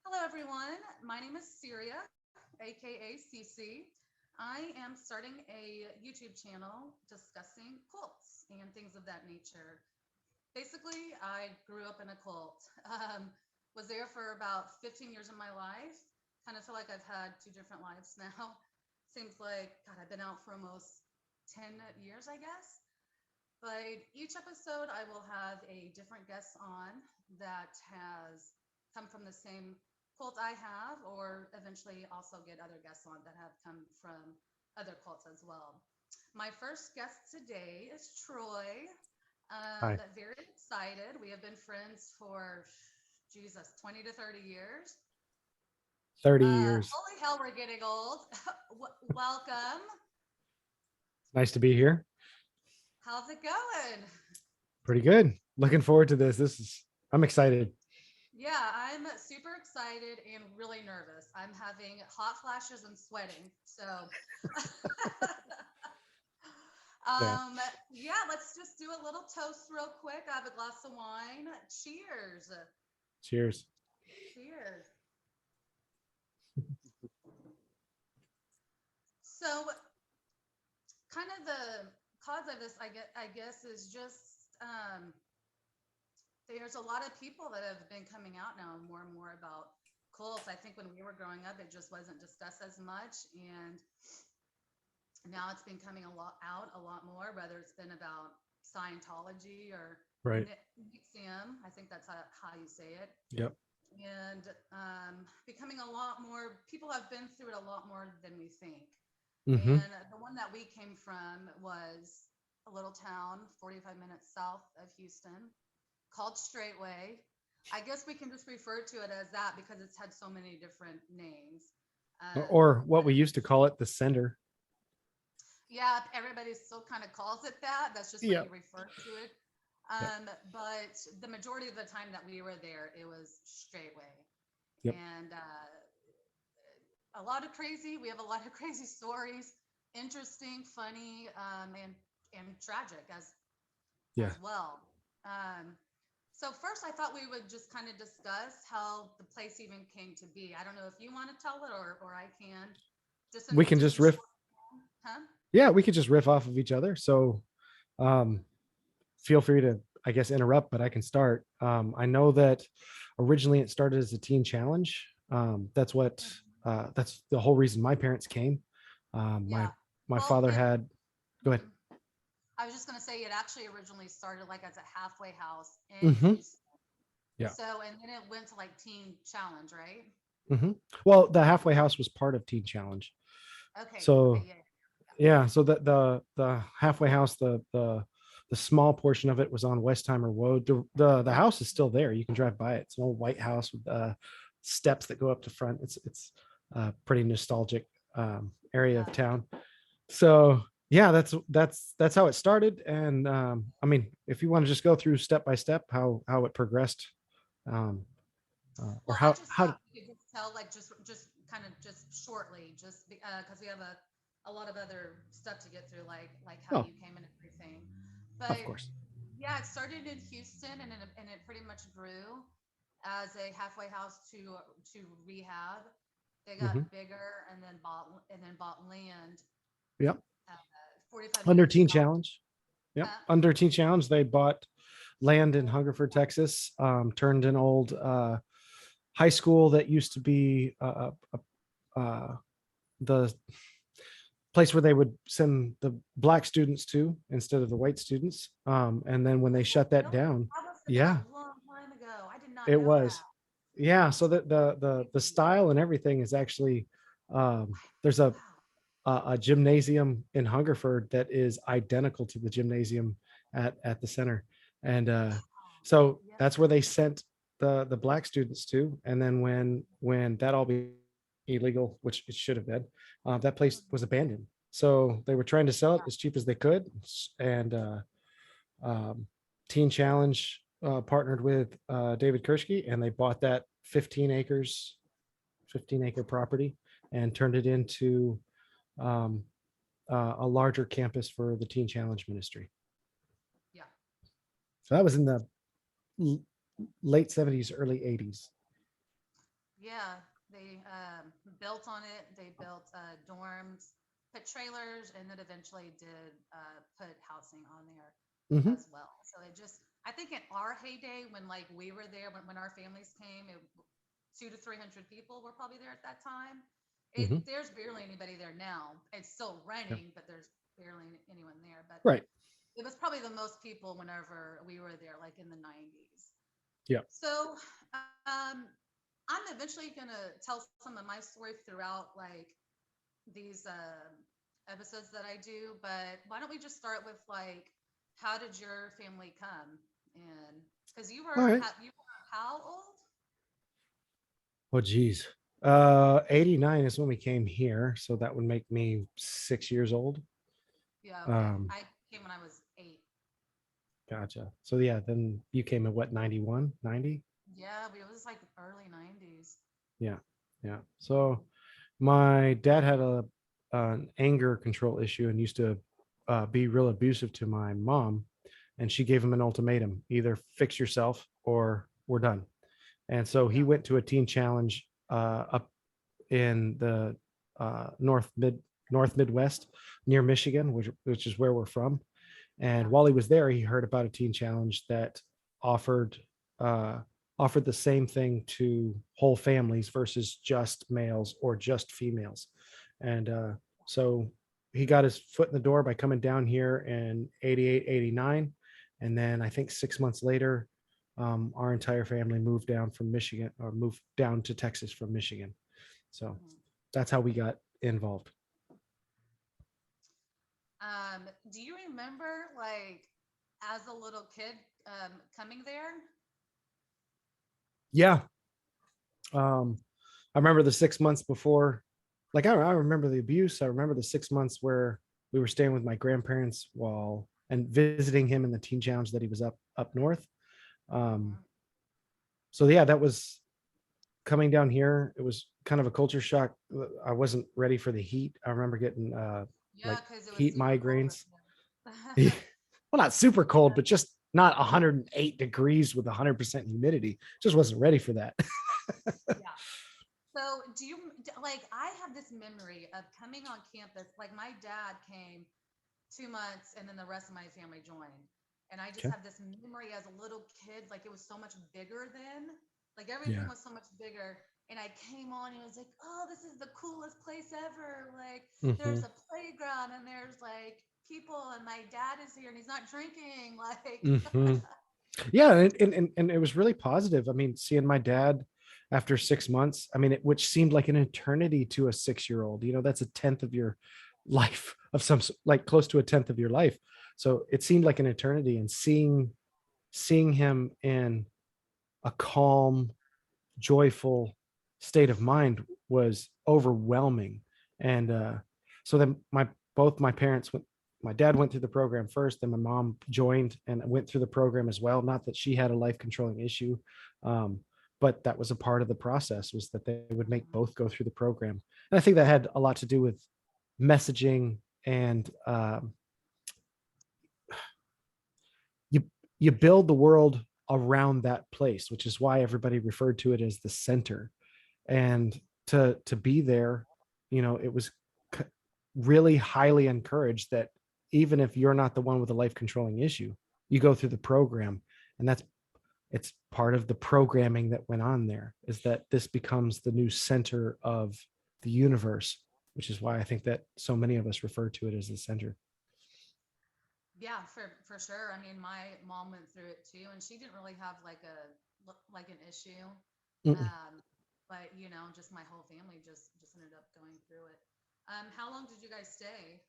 Hello, everyone. My name is Syria, aka CC. I am starting a YouTube channel discussing cults and things of that nature. Basically, I grew up in a cult. Was there for about 15 years of my life. Kind of feel like I've had two different lives now. Seems like, God, I've been out for almost 10 years, I guess. But each episode, I will have a different guest on that has come from the same cult I have, or eventually also get other guests on that have come from other cults as well. My first guest today is Troy. Hi. Very excited. We have been friends for Jesus, 20 to 30 years. 30 years. Holy hell, we're getting old. Welcome. Nice to be here. How's it going? Pretty good. Looking forward to this. I'm excited. Yeah, I'm super excited and really nervous. I'm having hot flashes and sweating. So, Yeah. um, yeah, let's just do a little toast real quick. I have a glass of wine. Cheers. Cheers. Cheers. So, kind of the cause of this, I guess is just there's a lot of people that have been coming out now more and more about cults. I think when we were growing up, it just wasn't discussed as much, and now it's been coming a lot more. Whether it's been about Scientology or Right. Nixon, I think that's how you say it, Yep. and becoming a lot more. People have been through it a lot more than we think. Mm-hmm. And the one that we came from was a little town 45 minutes south of Houston called Straightway. I guess we can just refer to it as that because it's had so many different names. Or what But we used to call it, the sender. yeah, everybody still kind of calls it that. That's just what you Yep. refer to it. Yep. But the majority of the time that we were there, it was Straightway. Yep. And a lot of crazy, we have a lot of crazy stories, interesting, funny, and tragic Yeah. as well. Um, so first, I thought we would just kind of discuss how the place even came to be. I don't know if you want to tell it or I can. Just We can just just a riff. short, huh? Yeah, we could just riff off of each other. So um feel free to, I guess, interrupt, but I can start. I know that originally it started as a teen challenge. That's the whole reason my parents came. My Yeah. my Well, father it. had go ahead. Mhm. I was just gonna say it actually originally started like as a halfway house in Mm-hmm. Houston. Yeah. So and then it went to like Teen Challenge, right? Hmm. Well, the halfway house was part of Teen Challenge. Okay. Okay. So Yeah. yeah, so the halfway house, the small portion of it was on Westheimer Road. The house is still there. You can drive by it. It's an old white house with steps that go up to front. It's a pretty nostalgic area of Yeah. town. So yeah, that's how it started. And I mean, if you want to just go through step by step how it progressed, um, or Well, I just how thought we could just tell, like, just kind of just shortly, just because we have a lot of other stuff to get through, like how oh, you came and everything. But of course. yeah, it started in Houston, and it pretty much grew as a halfway house to rehab. They Hmm. got bigger and then bought land Yep. 45 Under minutes Teen south. Challenge. Yep. Huh? Under Teen Challenge, they bought land in Hungerford, Texas, turned an old high school that used to be the place where they would send the black students to instead of the white students. And then when they Oh, shut that really? down, That must have been yeah, a long time ago. I did not it know that. was. Yeah, so that the Crazy. style and everything is actually there's Wow. a gymnasium in Hungerford that is identical to the gymnasium at the center, and so Yeah. that's where they sent the black students to. And then when that all became illegal, which it should have been, that place was Mhm. abandoned. So they were trying to sell it Yeah. as cheap as they could, and um, Teen Challenge partnered with David Kirschke, and they bought that 15-acre property and turned it into um, a larger campus for the Teen Challenge ministry. Yeah. So that was in the late 70s, early 80s. Yeah, they built on it. They built dorms, put trailers, and then eventually did put housing on there Hmm. as well. So it just, I think in our heyday, when like we were there, when our families came, two to 300 people were probably there at that time. Hmm. There's barely anybody there now. It's still Yeah. running, but there's barely anyone there. But Right. it was probably the most people whenever we were there, like in the 90s. Yeah. So I'm eventually gonna tell some of my story throughout like these episodes that I do. But why don't we just start with like, how did your family come? And because All right. you were how old? Oh, geez. 89 is when we came here, so that would make me 6 years old. Yeah, okay. Um, I came when I was 8. gotcha. So yeah, then you came in what, 91, 90? Yeah, it was like early 90s. Yeah. Yeah. So my dad had an anger control issue and used to be real abusive to my mom, and she gave him an ultimatum: either fix yourself or we're done. And so he Yeah. went to a teen challenge up in the North Midwest near Michigan, which is where we're from. And Yeah. while he was there, he heard about a teen challenge that offered uh, offered the same thing to whole families versus just males or just females. And so he got his foot in the door by coming down here in 88, 89. And then I think 6 months later, our entire family moved down from Michigan, or moved down to Texas from Michigan. So Mhm. that's how we got involved. Do you remember like as a little kid coming there? Yeah. I remember the 6 months before, like I remember the abuse. I remember the 6 months where we were staying with my grandparents while and visiting him in the teen challenge that he was up north. Um, Hmm. so yeah, that was coming down here. It was kind of a culture shock. I wasn't ready for the heat. I remember getting Yeah, like because it was heat super cold up migraines. Well, there. not super cold, Yeah. but just not 108 degrees with 100% humidity. Just wasn't ready for that. Yeah. So, like, I have this memory of coming on campus. Like, my dad came 2 months and then the rest of my family joined. And I just Okay. have this memory as a little kid, like, it was so much bigger then. Like, everything Yeah. was so much bigger. And I came on and it was like, oh, this is the coolest place ever. Like, Hmm. there's a playground and there's like people, and my dad is here and he's not drinking. Like, Hmm. Yeah, and it was really positive. I mean, seeing my dad after 6 months, I mean, which seemed like an eternity to a 6 year old. That's a tenth of your life, of like close to a tenth of your life. So it seemed like an eternity. And seeing him in a calm, joyful state of mind was overwhelming. And so then both my parents went. My dad went through the program first, then my mom joined and went through the program as well. Not that she had a life controlling issue, um, but that was a part of the process, was that they would make both go through the program. And I think that had a lot to do with messaging and you you build the world around that place, which is why everybody referred to it as the center. And to be there, it was really highly encouraged that even if you're not the one with a life controlling issue, you go through the program. And it's part of the programming that went on there, is that this becomes the new center of the universe, which is why I think that so many of us refer to it as the center. yeah, for sure. I mean, my mom went through it too, and she didn't really have like an issue. Mm-mm. Um, but just my whole family just ended up going through it. How long did you guys stay?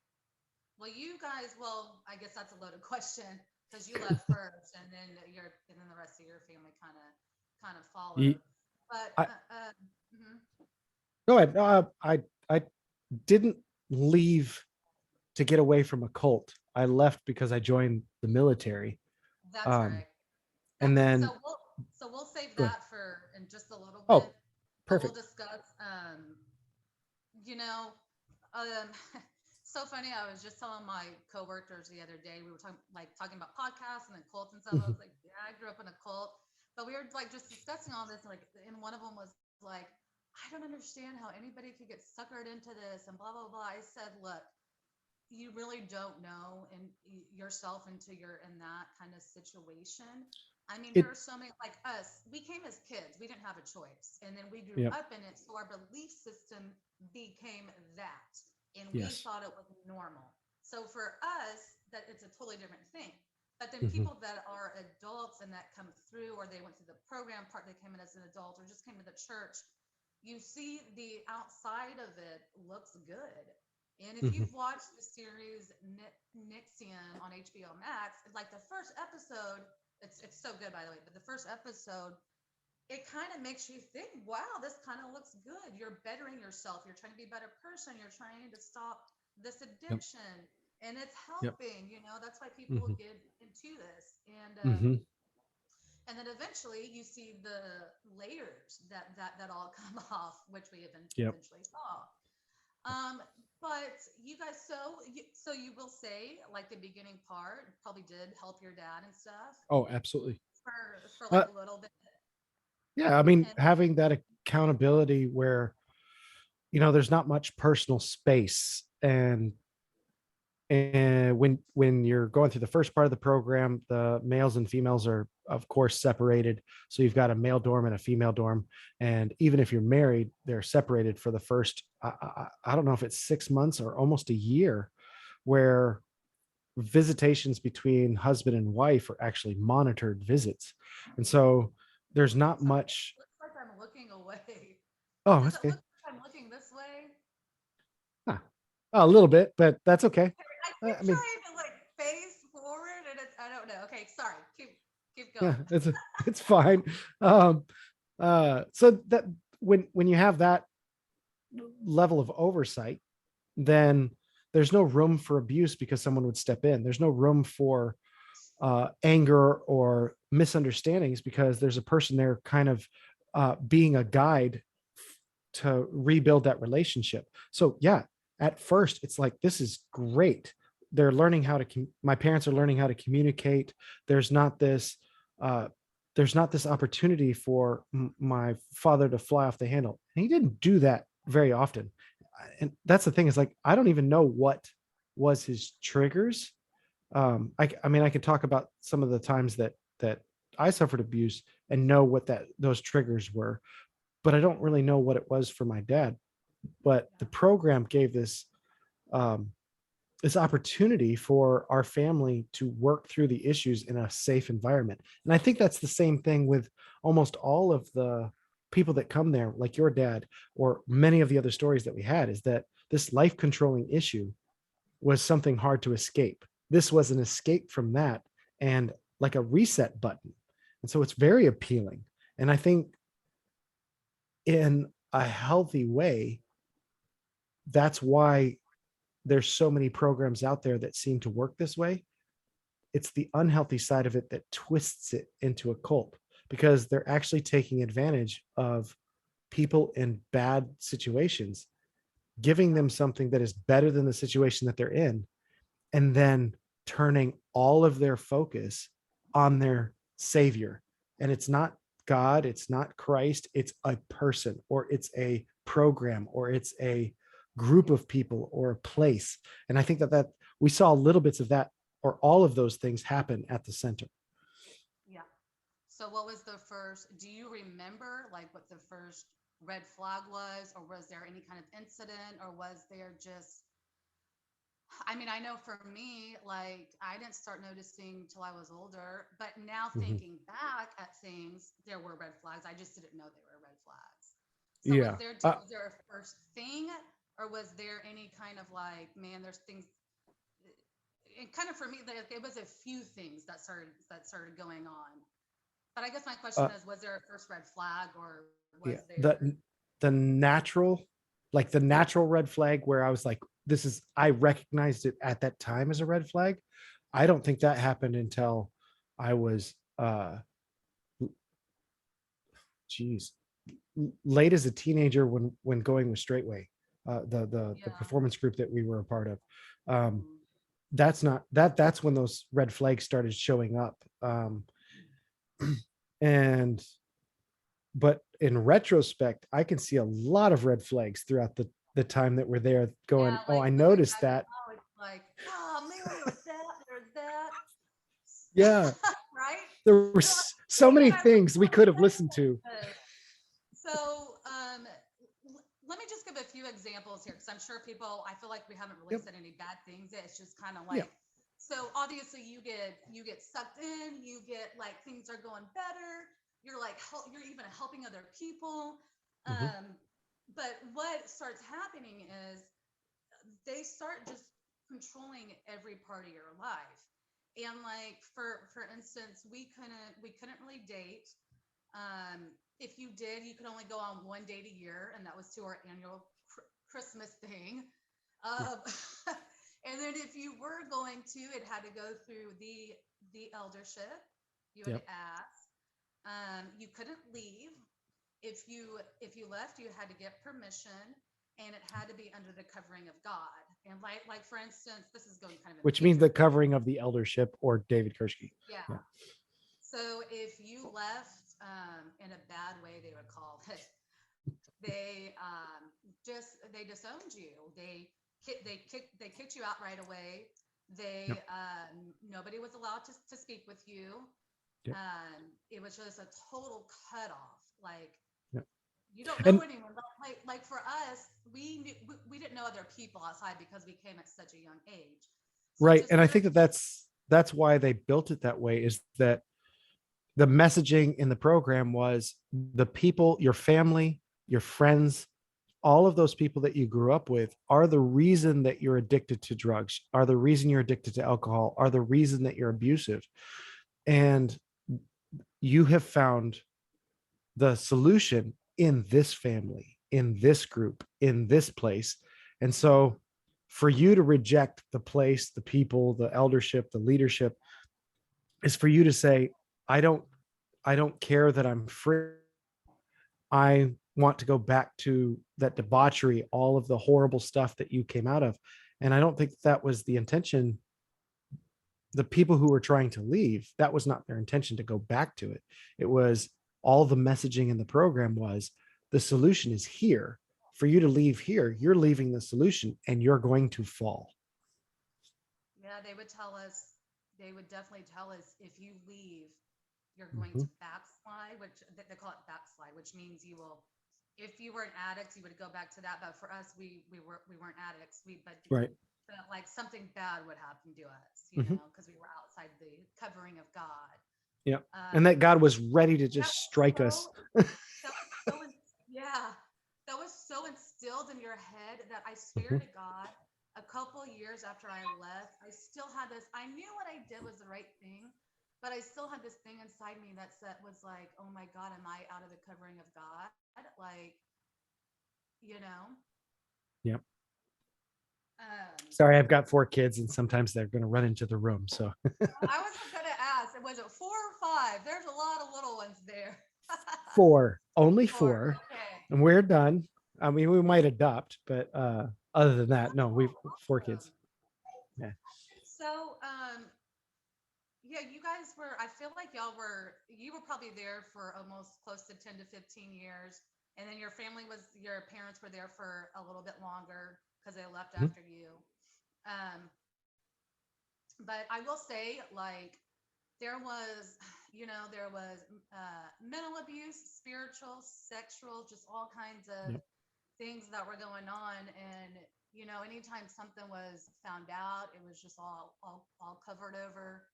Well, I guess that's a loaded question because you left first, and then the rest of your family kind of followed. Ye- But I, mhm, go ahead. I didn't leave to get away from a cult. I left because I joined the military. that's Um, right. and That's then so we'll save go ahead. that for in just a little bit, Oh, but we'll perfect. discuss. You know, um, so funny. I was just telling my coworkers the other day. We were talking about podcasts and then cults and stuff. I Mhm. was like, yeah, I grew up in a cult, but we were like just discussing all this. Like, and one of them was like, I don't understand how anybody could get suckered into this and blah, blah, blah. I said, look, you really don't know and yourself until you're in that kind of situation. I mean, there It, are so many like us. We came as kids. We didn't have a choice, and then we grew yep, up in it. So our belief system became that, and we yes. thought it was normal. So for us, that it's a totally different thing. But then Hmm. people that are adults and that come through, or they went through the program part, they came in as an adult, or just came to the church, you see the outside of it looks good. And if Hmm. you've watched the series Nixon on HBO Max, like the first episode, it's so good by the way, but the first episode, it kind of makes you think, wow, this kind of looks good. You're bettering yourself. You're trying to be a better person. You're trying to stop this Yep. addiction, and it's Yep. helping. That's why people Hmm. get into this, Hmm. and then eventually you see the layers that all come off, which we Yep. eventually saw. Um, but you guys, so you will say like the beginning part probably did help your dad and stuff Oh, absolutely. for Uh, like a little bit, yeah, I mean, and having that accountability where, there's not much personal space, and when you're going through the first part of the program, the males and females are of course separated, so you've got a male dorm and a female dorm, and even if you're married, they're separated for the first, I don't know if it's 6 months or almost a year, where visitations between husband and wife are actually monitored visits. And so there's not sorry, much. looks like I'm looking away. Oh, Does that's it okay. look like I'm looking this way? Huh. A little bit, but that's okay. I keep I mean, trying to like face forward, and I don't know. Okay, sorry. Keep yeah, going. it's fine. um so that when you have that level of oversight, then there's no room for abuse because someone would step in. There's no room for anger or misunderstandings because there's a person there kind of being a guide to rebuild that relationship. So yeah, at first it's like, this is great. They're learning how to, my parents are learning how to communicate. There's not this, uh, there's not this opportunity for my father to fly off the handle. And he didn't do that very often. And that's the thing, is like, I don't even know what was his triggers. I mean, I could talk about some of the times that I suffered abuse and know what those triggers were, but I don't really know what it was for my dad. But the Yeah. program gave um, this opportunity for our family to work through the issues in a safe environment. And I think that's the same thing with almost all of the people that come there, like your dad, or many of the other stories that we had, is that this life controlling issue was something hard to escape. This was an escape from that, and like a reset button. And so it's very appealing. And I think in a healthy way, that's why there's so many programs out there that seem to work this way. It's the unhealthy side of it that twists it into a cult, because they're actually taking advantage of people in bad situations, giving Yeah. them something that is better than the situation that they're in, and then turning all of their focus on their savior. And it's not God, it's not Christ, it's a person, or it's a program, or it's a group Yeah. of people, or a place. And I think that we saw little bits of that, or all of those things happen at the center. Yeah. So what was the first, do you remember like what the first red flag was, or was there any kind of incident, or was there just, I mean, I know for me, like I didn't start noticing till I was older, but now Mhm. thinking back at things, there were red flags. I just didn't know they were red flags. So Yeah. was there a first thing, or was there any kind of like, man, there's things, and kind of for me, it was a few things that started going on. But I guess my question uh, is, was there a first red flag, or was yeah. there? The natural, like the natural red flag where I was like, this is, I recognized it at that time as a red flag. I don't think that happened until I was geez, late as a teenager, when going with Straightway, the Yeah. performance group that we were a part of. Um, Mhm. that's not that's when those red flags started showing up. And but in retrospect, I can see a lot of red flags throughout the time that we're there going, Yeah, oh, like I when we noticed drive it that. home, it's like, oh man, there was that, there's that. Yeah. Right? There were You're like, so dang it, many I wish things I we would have could have said listened to. this. So, let me just give a few examples here, because I'm sure people, I feel like we haven't really Yep. said any bad things. It's just kind of Yeah. like, so obviously you get sucked in, you get like things are going better. You're like, you're even helping other people. Mhm. But what starts happening is they start just controlling every part of your life. And like for instance, we couldn't really date. If you did, you could only go on one date a year, and that was to our annual Christmas thing. Yeah. Um, and then if you were going to, it had to go through the eldership. You had Yep. to ask. You couldn't leave. If you left, you had to get permission, and it had to be under the covering of God. And like for instance, this is going kind of in the Which means future. the covering of the eldership or David Kurski. Yeah. Yeah. So if you left in a bad way, they would call it. They they disowned you. They kicked you out right away. Yep. Nobody was allowed to speak with you. Yep. It was just a total cutoff. Like Yep. you don't know And anyone. Like for us, we didn't know other people outside because we came at such a young age. So right. to And I start, think that's why they built it that way, is that the messaging in the program was the people, your family, your friends, all of those people that you grew up with are the reason that you're addicted to drugs, are the reason you're addicted to alcohol, are the reason that you're abusive. And you have found the solution in this family, in this group, in this place. And so for you to reject the place, the people, the eldership, the leadership, is for you to say, I don't I don't care that I'm free. I want to go back to that debauchery, all of the horrible stuff that you came out of. And I don't think that was the intention. The people who were trying to leave, that was not their intention to go back to it. It was all the messaging in the program was the solution is here. For you to leave here, you're leaving the solution and you're going to fall. yeah, they would definitely tell us if you leave, you're going Mhm. to backslide, which they call it backslide, which means you will. If you were an addict, you would go back to that. But for us, we weren't addicts. Right. But like something bad would happen to us, Mhm. because we were outside the covering of God. Yeah. And Um, that God was ready to that just was strike us. so that was yeah, that was so instilled in your head that I swear Mhm. to God, a couple years after I left, I still had this. I knew what I did was the right thing, but I still had this thing inside me was like, oh my God, am I out of the covering of God? Like, you know. Yeah. Um, Sorry, I've got 4 kids and sometimes they're going to run into the room. So I was gonna ask, was it 4 or 5? There's a lot of little ones there. 4, only Four. 4, Okay. and we're done. I mean, we might adopt, but other than that, no, we've Oh, 4 kids. awesome. Yeah. So, yeah, you guys were, I feel like you were probably there for almost close to 10 to 15 years. And then your parents were there for a little bit longer because they left Mhm. after you. Um, but I will say, like, there was, there was mental abuse, spiritual, sexual, just all kinds of Yep. things that were going on. And, anytime something was found out, it was just all covered over.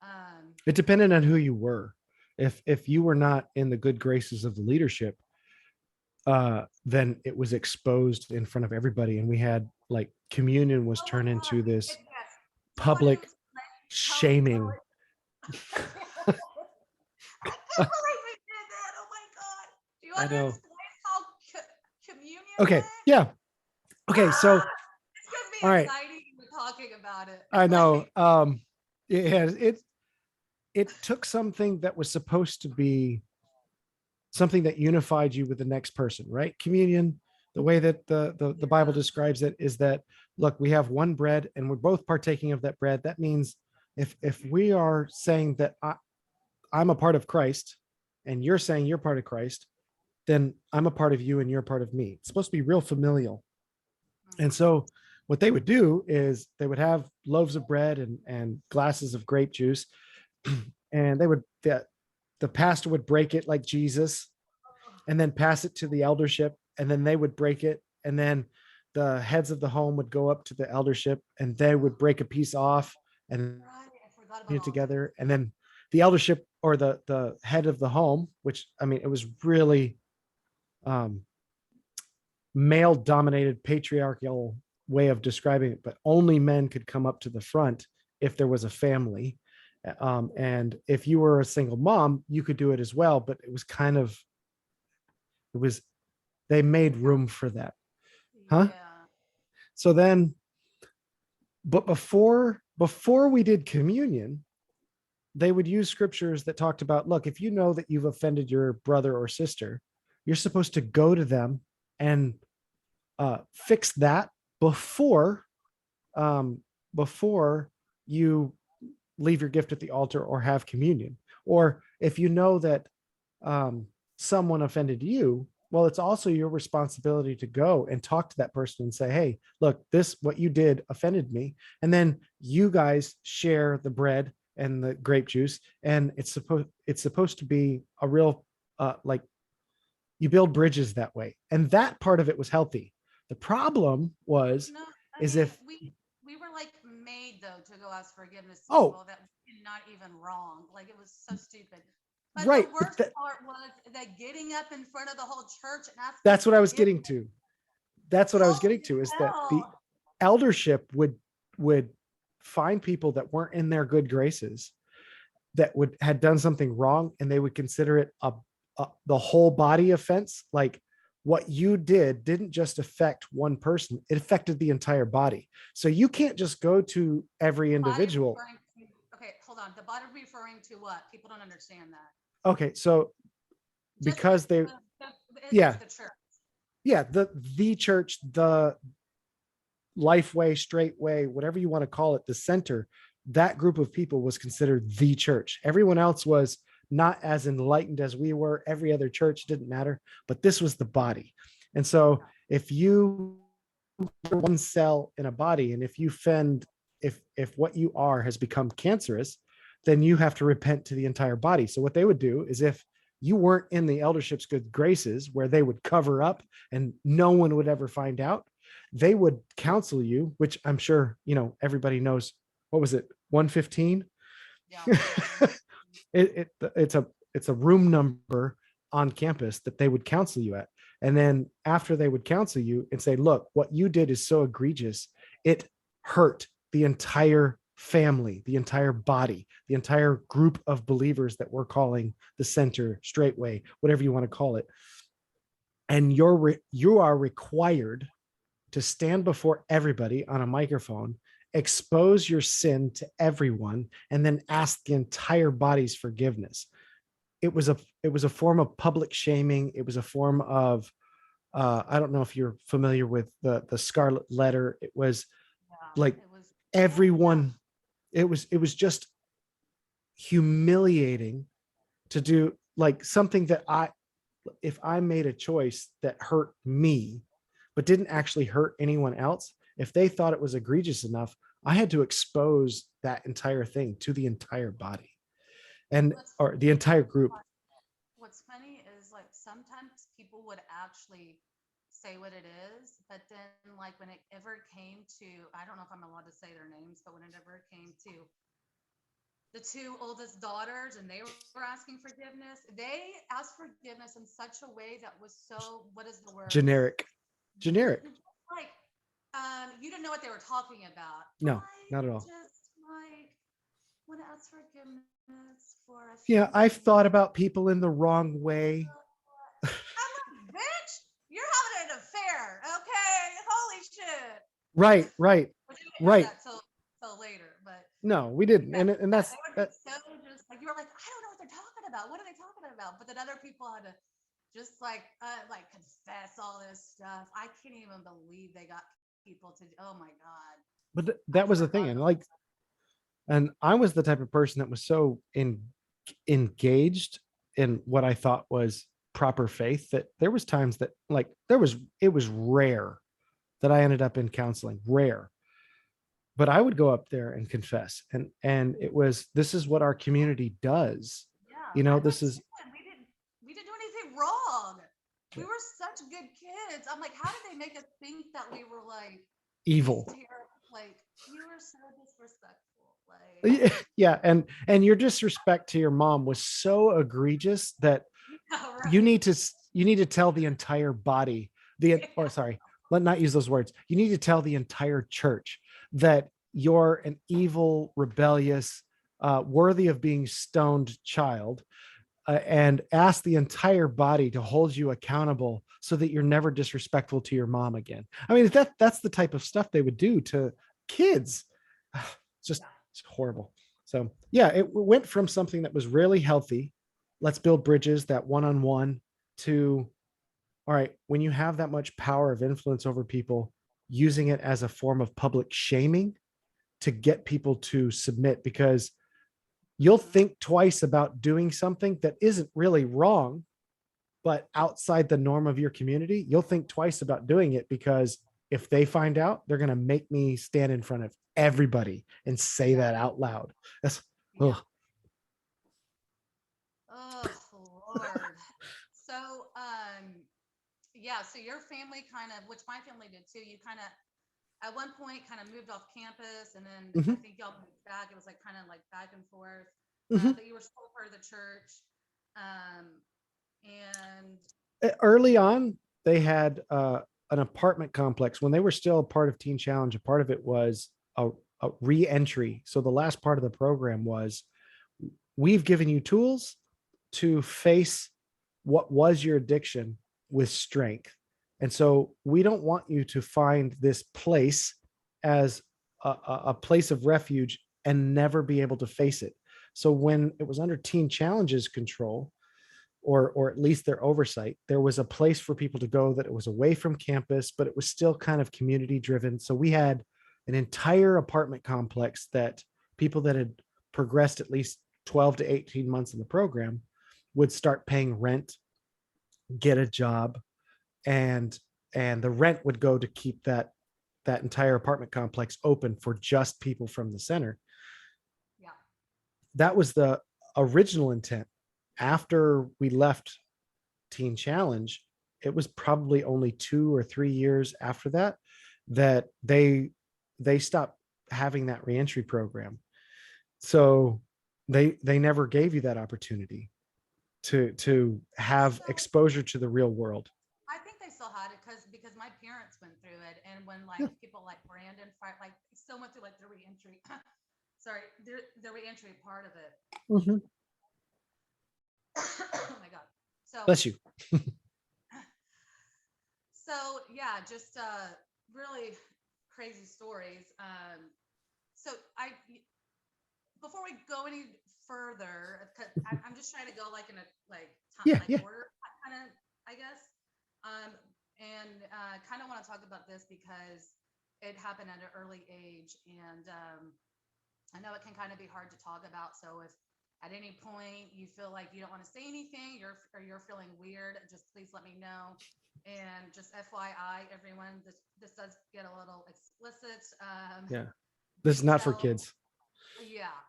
Um, It depended on who you were. If you were not in the good graces of the leadership, then it was exposed in front of everybody, and we had like communion was oh my turned God. into this Yes. Do you want to public tell shaming. it? I can't believe we did that. Oh my God. Do you I want to know. explain how communion Okay. went? Yeah. Okay. So, Ah, this gives me all right. anxiety even talking about it. I know. Like, It took something that was supposed to be something that unified you with the next person, right? Communion, the way that the Bible yeah, describes it is that, look, we have one bread and we're both partaking of that bread. That means if we are saying that I'm a part of Christ, and you're saying you're part of Christ, then I'm a part of you and you're a part of me. It's supposed to be real familial. And so what they would do is they would have loaves of bread and glasses of grape juice, and the pastor would break it like Jesus and then pass it to the eldership, and then they would break it, and then the heads of the home would go up to the eldership and they would break a piece off and Right, I forgot put about it all this. together. And then the eldership, or the head of the home, which, I mean, it was really male dominated patriarchal way of describing it, but only men could come up to the front if there was a family. And if you were a single mom, you could do it as well, but it was, they made room for that. Huh? Yeah. So then, but before we did communion, they would use scriptures that talked about, look, if you know that you've offended your brother or sister, you're supposed to go to them and fix that before before you leave your gift at the altar or have communion. Or if you know that someone offended you, well, it's also your responsibility to go and talk to that person and say, hey, look, this, what you did offended me. And then you guys share the bread and the grape juice. And it's supposed to be a real, like, you build bridges that way. And that part of it was healthy. The problem was, No, I is mean, if, we were like made though to go ask forgiveness to oh, people that we did not even wrong. Like it was so stupid. But the right. worst part was that getting up in front of the whole church and asking That's what I was forgiveness. getting to. That's what I was Holy getting to, is that the hell. eldership would find people that weren't in their good graces, that had done something wrong, and they would consider it the whole body offense. Like, what you didn't just affect one person, it affected the entire body. So you can't just go to every individual. Okay, hold on. The body referring to what? People don't understand that. Okay, so Just because they, yeah, the church. yeah, the church, the Lifeway, Straightway, whatever you want to call it, the center, that group of people was considered the church. Everyone else was not as enlightened as we were. Every other church didn't matter, but this was the body. And so if you are one cell in a body, and if you if what you are has become cancerous, then you have to repent to the entire body. So what they would do is, if you weren't in the eldership's good graces, where they would cover up and no one would ever find out, they would counsel you, which I'm sure, everybody knows. What was it? 115? Yeah. It's a room number on campus that they would counsel you at. And then after they would counsel you and say, look, what you did is so egregious, it hurt the entire family, the entire body, the entire group of believers that we're calling the center, Straightway, whatever you want to call it. And you are required to stand before everybody on a microphone, expose your sin to everyone, and then ask the entire body's forgiveness. It was a form of public shaming. It was a form of, I don't know if you're familiar with the Scarlet Letter. It was like everyone, it was just humiliating to do, like, something that if I made a choice that hurt me, but didn't actually hurt anyone else, if they thought it was egregious enough, I had to expose that entire thing to the entire body or the entire group. What's funny is, like, sometimes people would actually say what it is, but then, like, when it ever came to, I don't know if I'm allowed to say their names, but when it ever came to the two oldest daughters and they were asking forgiveness, they asked forgiveness in such a way that was so, what is the word? Generic. Like, you didn't know what they were talking about. No, not at all. Just like want to ask forgiveness for a yeah, I've thought about people in the wrong way. I'm like, bitch, you're having an affair, okay? Holy shit. Right. Till later, but no, we didn't. yeah, And that's they would be so just like, you were like, I don't know what they're talking about. What are they talking about? But then other people had to just like confess all this stuff. I can't even believe they got people to. Oh my god. But that was the thing, and I was the type of person that was so engaged in what I thought was proper faith, that there was times that like it was rare that I ended up in counseling, rare. But I would go up there and confess. And it was, this is what our community does. Yeah, You know, I went this too, is and we didn't do anything wrong. We were such good kids. I'm like, how did they make us think that we were like these evil. terrible? Like, you were so disrespectful. Like, Yeah, yeah. And your disrespect to your mom was so egregious that yeah, you right. need to tell the entire body, or sorry, let not use those words. You need to tell the entire church that you're an evil, rebellious, worthy of being stoned child, and ask the entire body to hold you accountable so that you're never disrespectful to your mom again. I mean, that's the type of stuff they would do to kids. It's just, Yeah, it's horrible. So yeah, it went from something that was really healthy. Let's build bridges, that one-on-one, to, all right, when you have that much power of influence over people, using it as a form of public shaming to get people to submit, because you'll think twice about doing something that isn't really wrong, but outside the norm of your community, you'll think twice about doing it, because if they find out, they're going to make me stand in front of everybody and say yeah, that out loud. That's, yeah. ugh. Oh Lord. So, yeah. So your family kind of, which my family did too. You kind of, at one point, kind of moved off campus, and then I Mhm, think y'all moved back. It was like kind of like back and forth, mhm. but you were still part of the church. Um, and Early on, they had an apartment complex when they were still a part of Teen Challenge. A part of it was a re-entry. So the last part of the program was, we've given you tools to face what was your addiction with strength. And so we don't want you to find this place as a place of refuge and never be able to face it. So when it was under Teen Challenge's control, or at least their oversight, there was a place for people to go that it was away from campus, but it was still kind of community driven. So we had an entire apartment complex that people that had progressed at least 12 to 18 months in the program would start paying rent, get a job, and the rent would go to keep that entire apartment complex open for just people from the center. yeah, That was the original intent. After we left Teen Challenge, it was probably only 2 or 3 years after that that they stopped having that reentry program. So they never gave you that opportunity to have so exposure to the real world. I think they still had it because my parents went through it, and when like Yeah. people like Brandon fight, like still went through like the reentry. Sorry, the reentry part of it. Mhm. Oh my god. So Bless you. so yeah, just really crazy stories. So I before we go any further, 'cause I'm just trying to go like in a Yeah, like yeah. order kind of, I guess. Um, and kind of want to talk about this because it happened at an early age, and I know it can kind of be hard to talk about. So if at any point you feel like you don't want to say anything, you're feeling weird, just please let me know. And just FYI, everyone, this does get a little explicit. Yeah. This Do is not for tell, kids. yeah.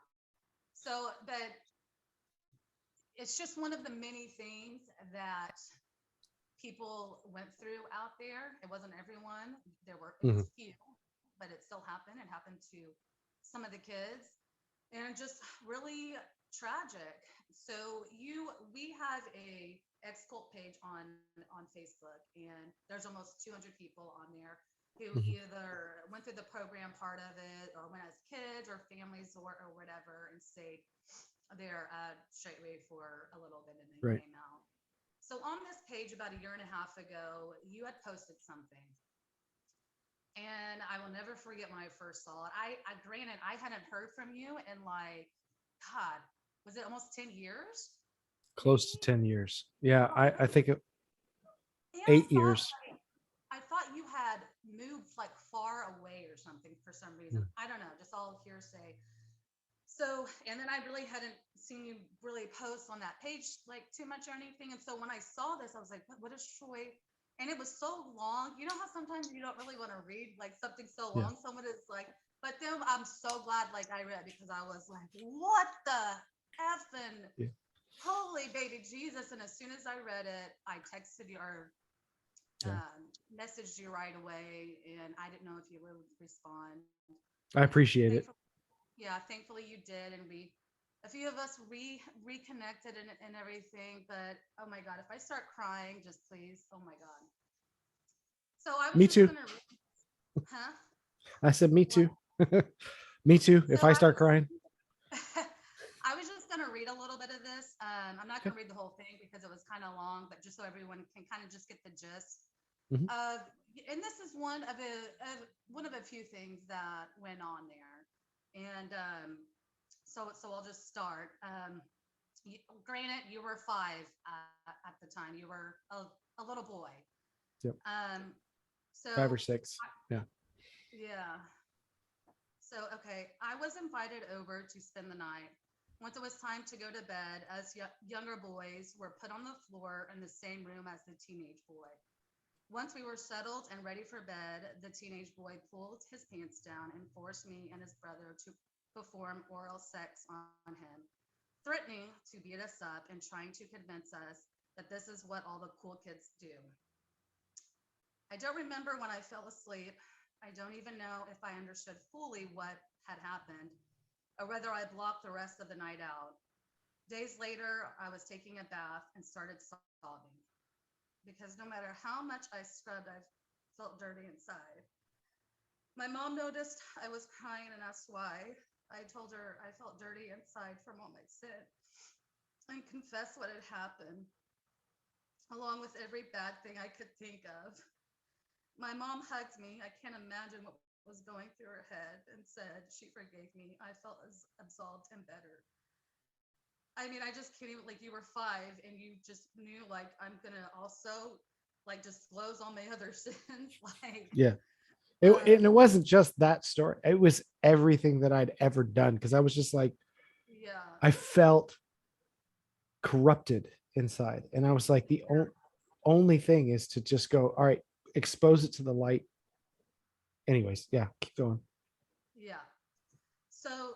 So, but it's just one of the many things that people went through out there. It wasn't everyone. It Mhm. was few, but it still happened. It happened to some of the kids, and just really tragic. So we have a ex cult page on Facebook, and there's almost 200 people on there who Mhm. either went through the program part of it, or went as kids or families, or whatever, and stayed there at Straightway for a little bit and then Right. came out. So on this page about a year and a half ago, you had posted something, and I will never forget when I first saw it. I granted I hadn't heard from you in like, God, was it almost 10 years? Maybe. Close to 10 years. Yeah, Oh, I really? think And eight years. I thought you had moved like far away or something for some reason. Mm. I don't know, just all hearsay. So, and then I really hadn't seen you really post on that page like too much or anything. And so when I saw this, I was like, what is Troy? And it was so long. You know how sometimes you don't really want to read like something so Yeah. long. Someone is like, but then I'm so glad like I read because I was like, what the effing Yeah. holy baby Jesus. And as soon as I read it, I texted you or Yeah. messaged you right away. And I didn't know if you would respond. I And appreciate it. yeah, thankfully you did, and a few of us reconnected and everything. But oh my God, if I start crying, just please, oh my God. So I was Me just too. gonna, huh? I said, me What? too. Me too. So If I start crying. I was just gonna read a little bit of this. I'm not Okay. gonna read the whole thing because it was kind of long, but just so everyone can kind of just get the gist Mhm. of. And this is one of a few things that went on there, and so I'll just start. Granted, you were 5 at the time. You were a little boy. Yep. So 5 or 6. Yeah. yeah. So okay, I was invited over to spend the night. Once it was time to go to bed, us younger boys were put on the floor in the same room as the teenage boy. Once we were settled and ready for bed, the teenage boy pulled his pants down and forced me and his brother to perform oral sex on him, threatening to beat us up and trying to convince us that this is what all the cool kids do. I don't remember when I fell asleep. I don't even know if I understood fully what had happened or whether I blocked the rest of the night out. Days later, I was taking a bath and started sobbing because no matter how much I scrubbed, I felt dirty inside. My mom noticed I was crying and asked why. I told her I felt dirty inside from all my sin and confessed what had happened, along with every bad thing I could think of. My mom hugged me. I can't imagine what was going through her head and said she forgave me. I felt as absolved and better. I mean, I just can't even, like, you were 5 and you just knew, like, I'm going to also, like, disclose all my other sins. Like, Yeah. And it um, wasn't just that story. It was everything that I'd ever done. Cause I was just like, yeah, I felt corrupted inside. And I was like, the only thing is to just go, all right, expose it to the light. Anyways. Yeah. Keep going. yeah. So,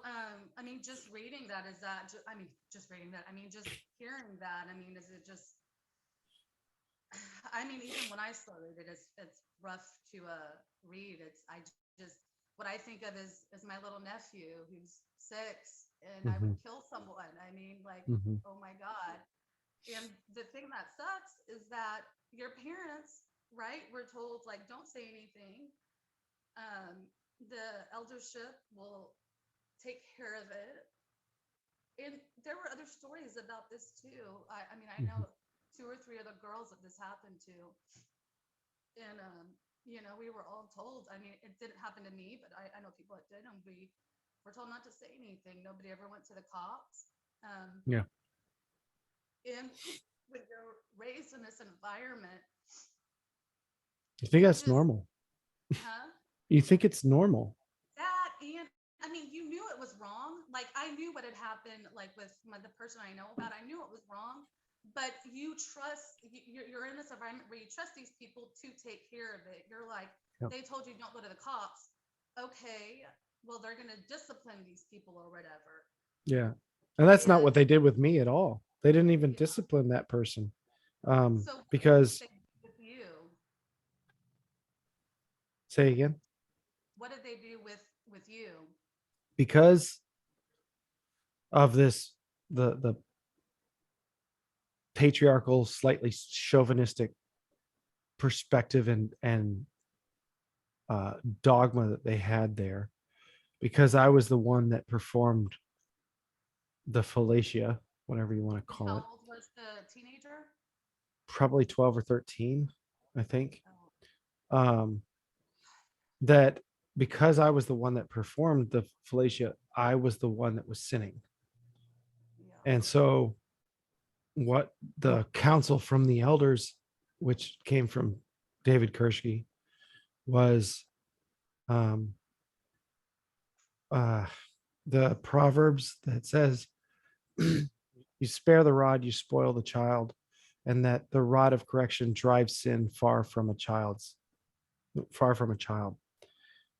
I mean, just reading that, is that, I mean, just reading that, I mean, just hearing that, I mean, is it just, I mean, even when I started it, it's rough to read. Just what I think of is my little nephew who's 6, and I would Mhm. kill someone. I mean, like, Mhm. oh my God. And the thing that sucks is that your parents, right, were told like, don't say anything. The eldership will take care of it. And there were other stories about this too. I mean, I Mhm. know 2 or 3 other girls that this happened to, and we were all told. I mean, it didn't happen to me, but I know people that did, and we were told not to say anything. Nobody ever went to the cops. Yeah. And when you're raised in this environment, You think you that's just, normal? huh? You think it's normal? That, and I mean, you knew it was wrong. Like, I knew what had happened, like with the person I know about. I knew it was wrong, but you're in this environment where you trust these people to take care of it. You're like, Yeah. they told you don't go to the cops. Okay, well, they're going to discipline these people or whatever. Yeah. And that's not And what they did with me at all. They didn't even yeah, discipline that person. so what Because did they do with you? say again, What did they do with you? because of this, the patriarchal, slightly chauvinistic perspective and dogma that they had there, because I was the one that performed the fellatio, whatever you want to And call how it, old was the teenager? probably 12 or 13, I think. Oh, Um, that because I was the one that performed the fellatio, I was the one that was sinning. yeah. And so what the council from the elders, which came from David Kershke, was um, uh, the Proverbs that says, you spare the rod, you spoil the child, and that the rod of correction drives sin far from a child.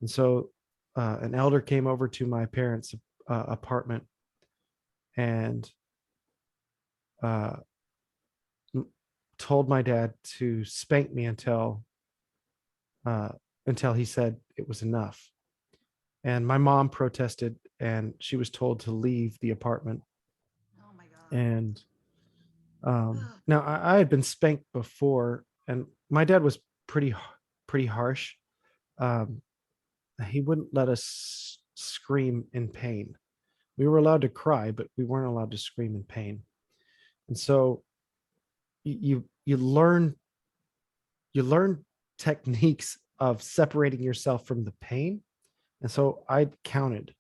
And so an elder came over to my parents' apartment and uh, told my dad to spank me uh, until he said it was enough. And my mom protested, and she was told to leave the apartment. Oh my God. And now I had been spanked before, and my dad was pretty harsh. Um, he wouldn't let us scream in pain. We were allowed to cry, but we weren't allowed to scream in pain. And so you learn techniques of separating yourself from the pain. And so I counted.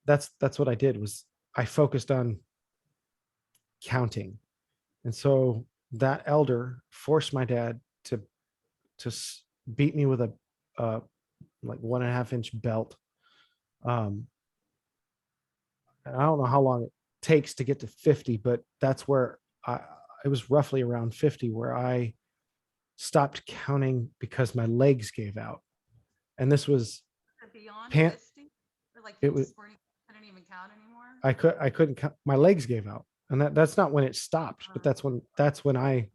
That's what I did, was I focused on counting. And so that elder forced my dad to beat me with a like 1.5 inch belt. And I don't know how long it takes to get to 50, but that's where it was roughly around 50 where I stopped counting because my legs gave out. And this was Beyond pant 50? Or like it you was just weren't, couldn't even count anymore? I couldn't count, my legs gave out. And that's not when it stopped, but that's when I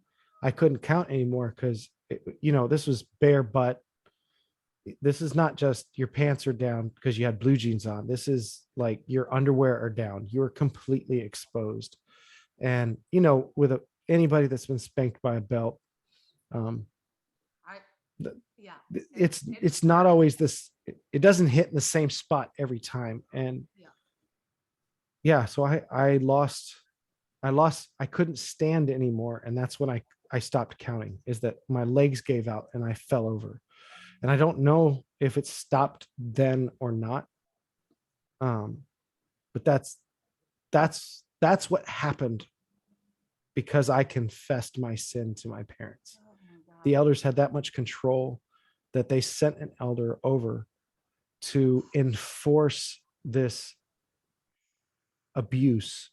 couldn't count anymore, because this was bare butt. This is not just your pants are down because you had blue jeans on. This is like your underwear are down. You're completely exposed. And with anybody that's been spanked by a belt, um, I, th- yeah. it's not always this. It doesn't hit in the same spot every time. And Yeah. yeah, so I couldn't stand anymore, and that's when I stopped counting. Is that my legs gave out and I fell over. And I don't know if it stopped then or not. But that's what happened, because I confessed my sin to my parents. Oh my The God. elders had that much control that they sent an elder over to enforce this abuse.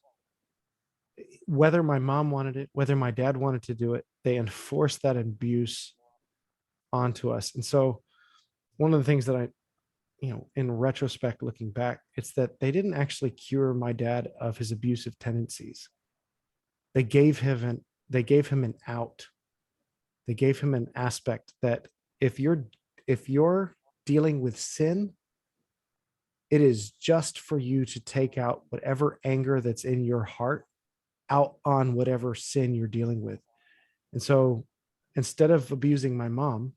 Whether my mom wanted it, whether my dad wanted to do it, they enforced that abuse onto us. And so one of the things that in retrospect, looking back, it's that they didn't actually cure my dad of his abusive tendencies. They gave him an out. They gave him an aspect that if you're dealing with sin, it is just for you to take out whatever anger that's in your heart out on whatever sin you're dealing with. And so instead of abusing my mom,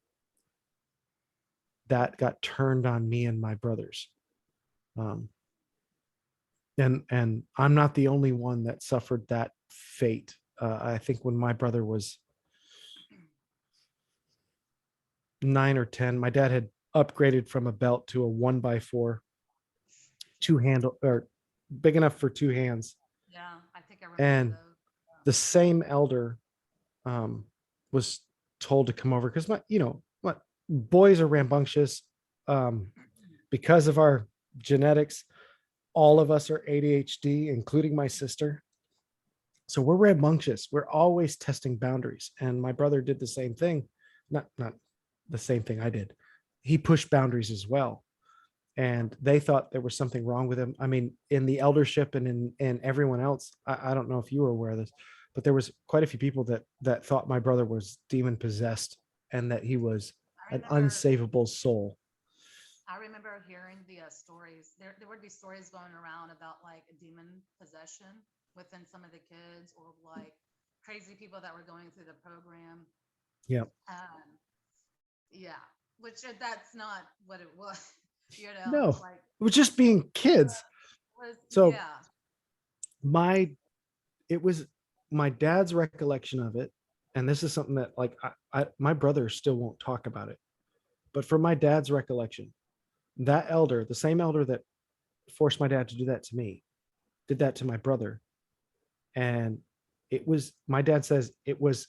that got turned on me and my brothers. Um, and I'm not the only one that suffered that fate. I think when my brother was 9 or 10, my dad had upgraded from a belt to a 1x4 two handle, or big enough for two hands. Yeah. I think I remember And those. the same elder was told to come over, because what boys are rambunctious, because of our genetics. All of us are ADHD, including my sister. So we're rambunctious. We're always testing boundaries. And my brother did the same thing. Not the same thing I did. He pushed boundaries as well. And they thought there was something wrong with him. I mean, in the eldership and in everyone else, I don't know if you were aware of this, but there was quite a few people that thought my brother was demon possessed and that he was I an remember unsavable soul. I remember hearing the stories. There would be stories going around about like demon possession within some of the kids, or like crazy people that were going through the program. Yeah. Um, yeah, which that's not what it was. No, Like it was just being kids. was So yeah. my it was my dad's recollection of it, and this is something that like my brother still won't talk about it, but from my dad's recollection, that elder, the same elder that forced my dad to do that to me, did that to my brother. And it was, my dad says it was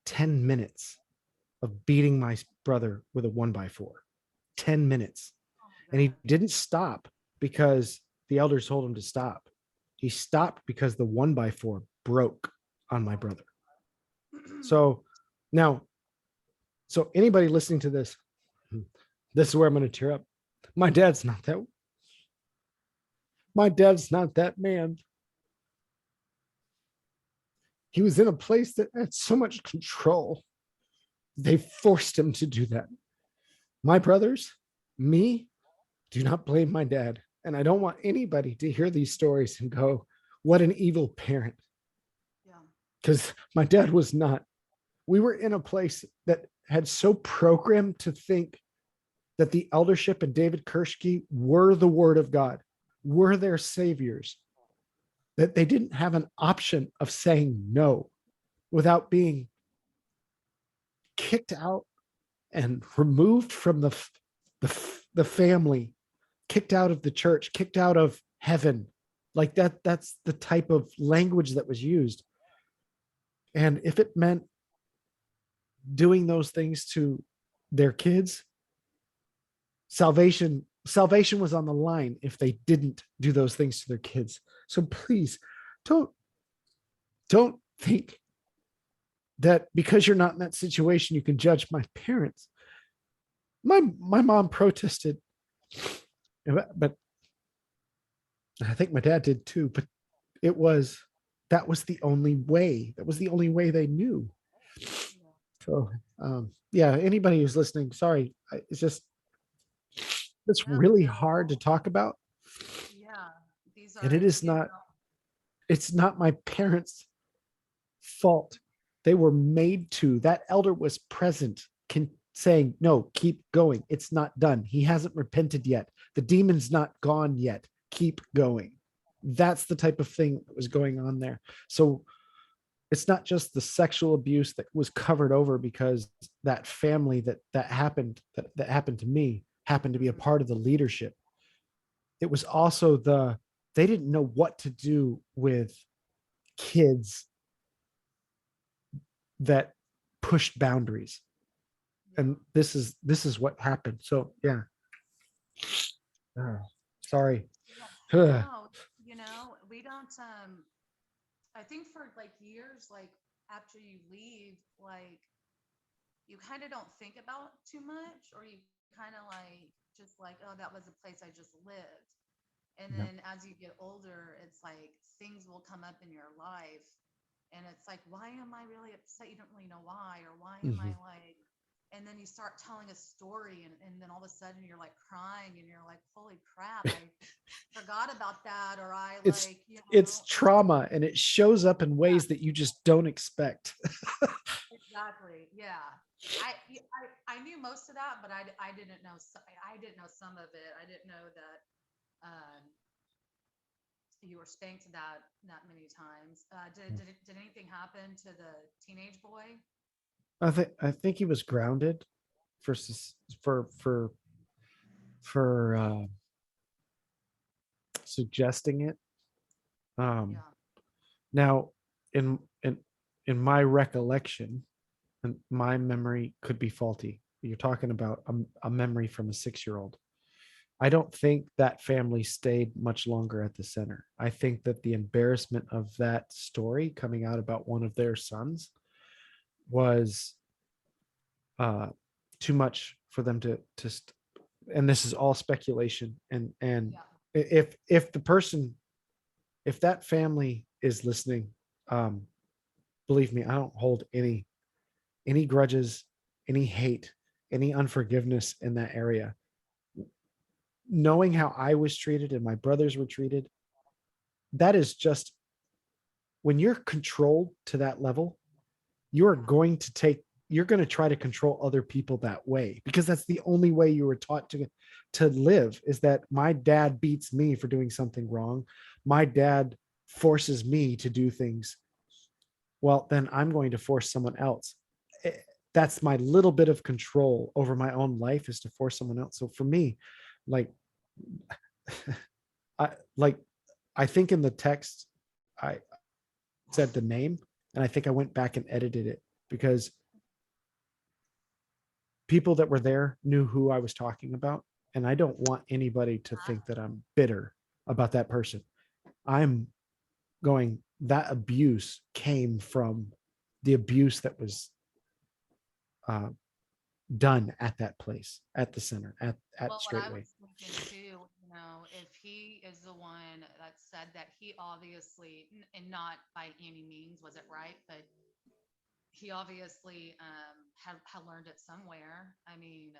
10 minutes of beating my brother with a 1x4. 10 minutes. Oh my And he God. didn't stop because the elders told him to stop. He stopped because the 1x4 broke on my brother. So now, so anybody listening to this, this is where I'm going to tear up. My dad's not that. My dad's not that man. He was in a place that had so much control. They forced him to do that. My brothers, me, do not blame my dad. And I don't want anybody to hear these stories and go, what an evil parent. Yeah. Because my dad was not. We were in a place that had so programmed to think that the eldership and David Kirschke were the word of God, were their saviors, that they didn't have an option of saying no without being kicked out and removed from the family, kicked out of the church, kicked out of heaven. Like that's the type of language that was used. And if it meant doing those things to their kids, salvation was on the line if they didn't do those things to their kids. So please don't think that because you're not in that situation, you can judge my parents. My mom protested, but I think my dad did too, but that was the only way. That was the only way they knew. So yeah, anybody who's listening, sorry, it's really hard to talk about. Yeah, these are, and it is not, it's not my parents' fault. They were made to. That elder was present, saying, no, keep going. It's not done. He hasn't repented yet. The demon's not gone yet. Keep going. That's the type of thing that was going on there. So it's not just the sexual abuse that was covered over because that family that happened to me happened to be a part of the leadership. It was also they didn't know what to do with kids that pushed boundaries. And this is what happened. So yeah. Sorry. No, we don't, I think for like years, like after you leave, like you kind of don't think about too much, or you kind of like, just like, oh, that was a place I just lived. And Yeah. then as you get older, it's like things will come up in your life and it's like, why am I really upset? You don't really know why, or why am I like, and then you start telling a story and then all of a sudden you're like crying and you're like, holy crap, I forgot about that. Or I It's like, it's trauma, and it shows up in ways that you just don't expect. exactly. Yeah. I knew most of that, but I didn't know, I didn't know some of it. I didn't know that, you were spanked that many times. Did anything happen to the teenage boy? I think he was grounded for suggesting it. Yeah. Now, in in my recollection, and my memory could be faulty. You're talking about a memory from a 6-year-old. I don't think that family stayed much longer at the center. I think that the embarrassment of that story coming out about one of their sons was too much for them to and this is all speculation. And if the person, if that family is listening, believe me, I don't hold any grudges, any hate, any unforgiveness in that area. Knowing how I was treated and my brothers were treated, that is just, when you're controlled to that level, you're going to try to control other people that way, because that's the only way you were taught to live, is that my dad beats me for doing something wrong. My dad forces me to do things. Well, then I'm going to force someone else. That's my little bit of control over my own life, is to force someone else. So for me, like, I think in the text, I said the name, and I think I went back and edited it because people that were there knew who I was talking about. And I don't want anybody to think that I'm bitter. about that person. I'm going, that abuse came from the abuse that was uh, done at that place, at the center, at Well, what I Straightway. was thinking too, if he is the one that said that he obviously, and not by any means was it right, but he obviously had learned it somewhere. I mean,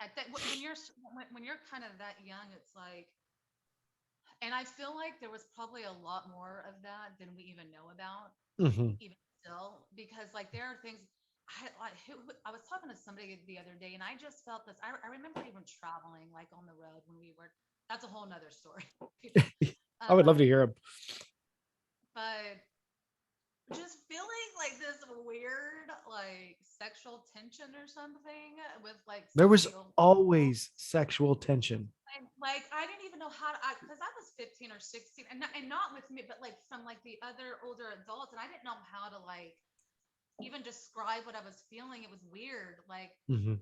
at that when you're kind of that young, it's like, and I feel like there was probably a lot more of that than we even know about, Mhm. even still, because like there are things. I was talking to somebody the other day, and I just felt this. I remember even traveling like on the road when we were. That's a whole nother story. I would love to um, hear him. but just feeling like this weird like sexual tension or something with like There some of was the old people. always sexual tension. And like I didn't even know how to, because I was 15 or 16, and not with me, but like from like the other older adults, and I didn't know how to like even describe what I was feeling. It was weird. Like, Mhm.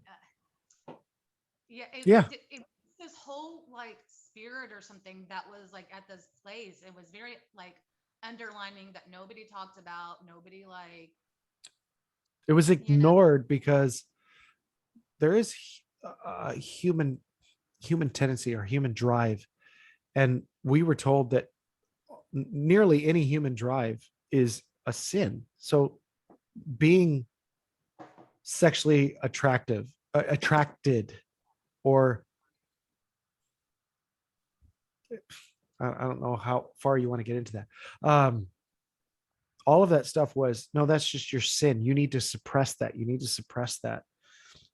yeah, Yeah, it this whole like spirit or something that was like at this place. It was very like underlining that nobody talked about, nobody like, it was you know, ignored because there is a human tendency or human drive, and we were told that nearly any human drive is a sin. So being sexually attracted, or I don't know how far you want to get into that. All of that stuff was, no, that's just your sin. You need to suppress that. You need to suppress that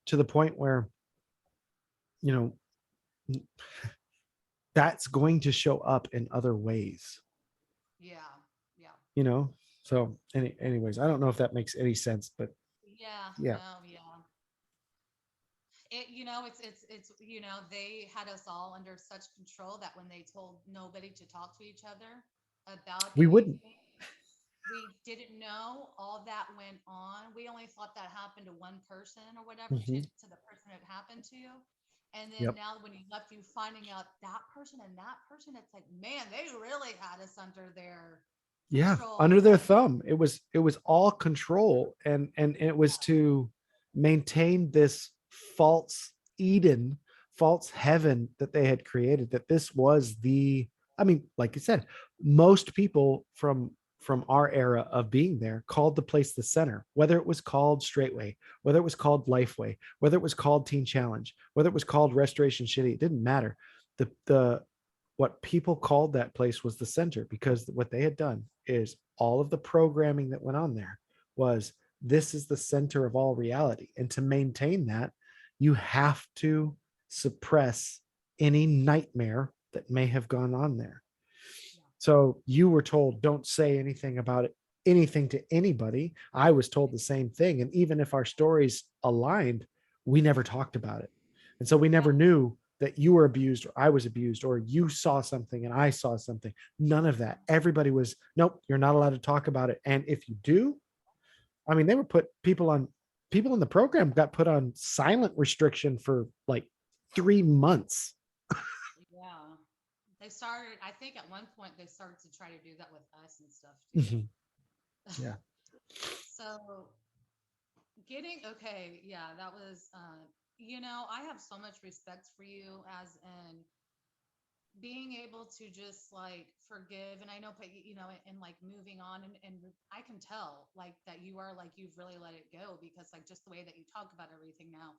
to the point where, you know, that's going to show up in other ways, yeah, yeah, you know? So anyways, I don't know if that makes any sense, but yeah, yeah, no, yeah. It's they had us all under such control that when they told nobody to talk to each other about we wouldn't. anything, we didn't know all that went on. We only thought that happened to one person or whatever, Mhm. to the person it happened to. And then Yep. now when you left, you finding out that person and that person, it's like, man, they really had us under their Yeah, control. under their Like, thumb. It was all control, and it was to maintain this false Eden, false heaven that they had created, that this was the, I mean, like you said, most people from our era of being there called the place the center, whether it was called Straightway, whether it was called Lifeway, whether it was called Teen Challenge, whether it was called Restoration City, it didn't matter. The what people called that place was the center, because what they had done is all of the programming that went on there was, this is the center of all reality. And to maintain that, you have to suppress any nightmare that may have gone on there. yeah, So you were told, don't say anything about it, anything to anybody. I was told the same thing. And even if our stories aligned, we never talked about it. And so we yeah, never knew that you were abused or I was abused, or you saw something and I saw something. None of that. Everybody was, nope, you're not allowed to talk about it. And if you do, I mean, they were put people in the program got put on silent restriction for like 3 months. yeah. They started, I think at one point they started to try to do that with us and stuff Mhm. too. Yeah. So okay, yeah, that was I have so much respect for you as in being able to just like forgive. And I know, but and like moving on, and I can tell like that you are like, you've really let it go, because like just the way that you talk about everything now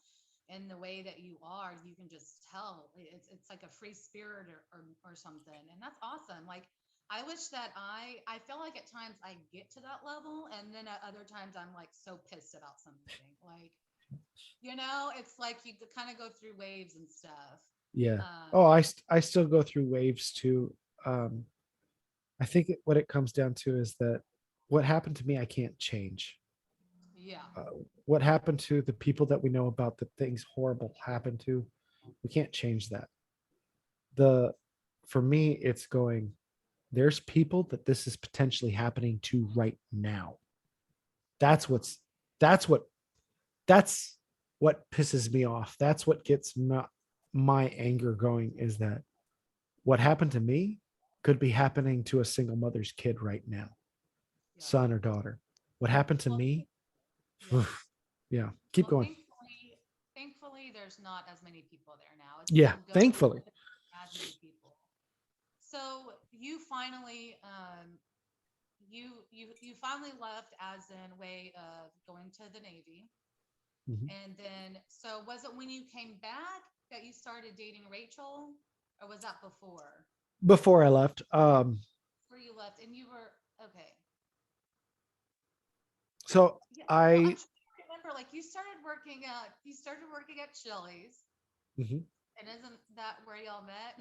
and the way that you are, you can just tell it's like a free spirit, or something. And that's awesome. Like, I wish that I feel like at times I get to that level, and then at other times I'm like so pissed about something. Like, it's like you kind of go through waves and stuff. Yeah. um Oh, I still go through waves too. Um, I think what it comes down to is that what happened to me, I can't change. yeah, Uh, what happened to the people that we know about, that things horrible happened to, we can't change that. The For me, it's going, there's people that this is potentially happening to right now. That's what's that's what that's what pisses me off. That's what gets my anger going, is that what happened to me could be happening to a single mother's kid right now, Yeah. son or daughter. What happened to Well, me? yes. Yeah, keep Well, going. thankfully, there's not as many people there now. It's Yeah, still going, thankfully. but as many people. So you finally, you finally left as in way of going to the Navy. Mhm. And then, so was it when you came back that you started dating Rachel, or was that before? Before I left, Before you left, and you were okay. so Yeah. Well, I'm I, trying to remember. Like you started working at Chili's, mhm. and isn't that where y'all met?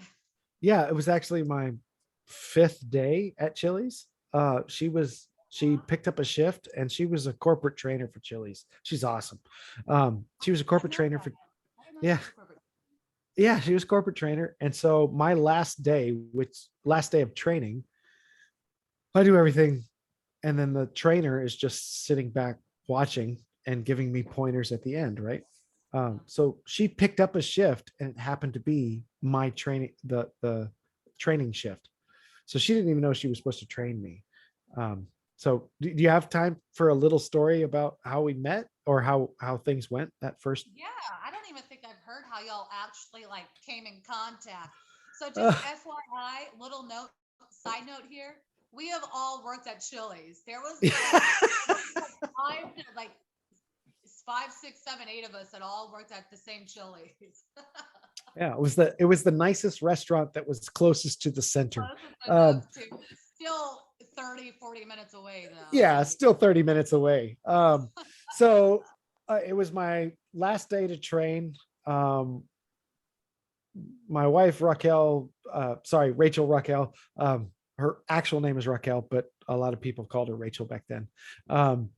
Yeah, it was actually my fifth day at Chili's. She picked up a shift and she was a corporate trainer for Chili's. She's awesome. She was a I didn't corporate know trainer that. for, I didn't know she yeah, was a corporate. yeah, she was a corporate trainer. And so my last day, which last day of training, I do everything. And then the trainer is just sitting back watching and giving me pointers at the end, right? Yeah. So she picked up a shift and it happened to be my training, the training shift. So she didn't even know she was supposed to train me. So do you have time for a little story about how we met or how things went that first? Yeah, I don't even think I've heard how y'all actually like came in contact. So just Uh, FYI, little note, side note here, we have all worked at Chili's. There was like like five, six, seven, eight of us that all worked at the same Chili's. yeah, it was the nicest restaurant that was closest to the center. Closest Um, enough to still 30, 40 minutes away though. yeah, still 30 minutes away. So it was my last day to train. Um, my wife Raquel, sorry, Rachel Raquel. Her actual name is Raquel, but a lot of people called her Rachel back then. Um,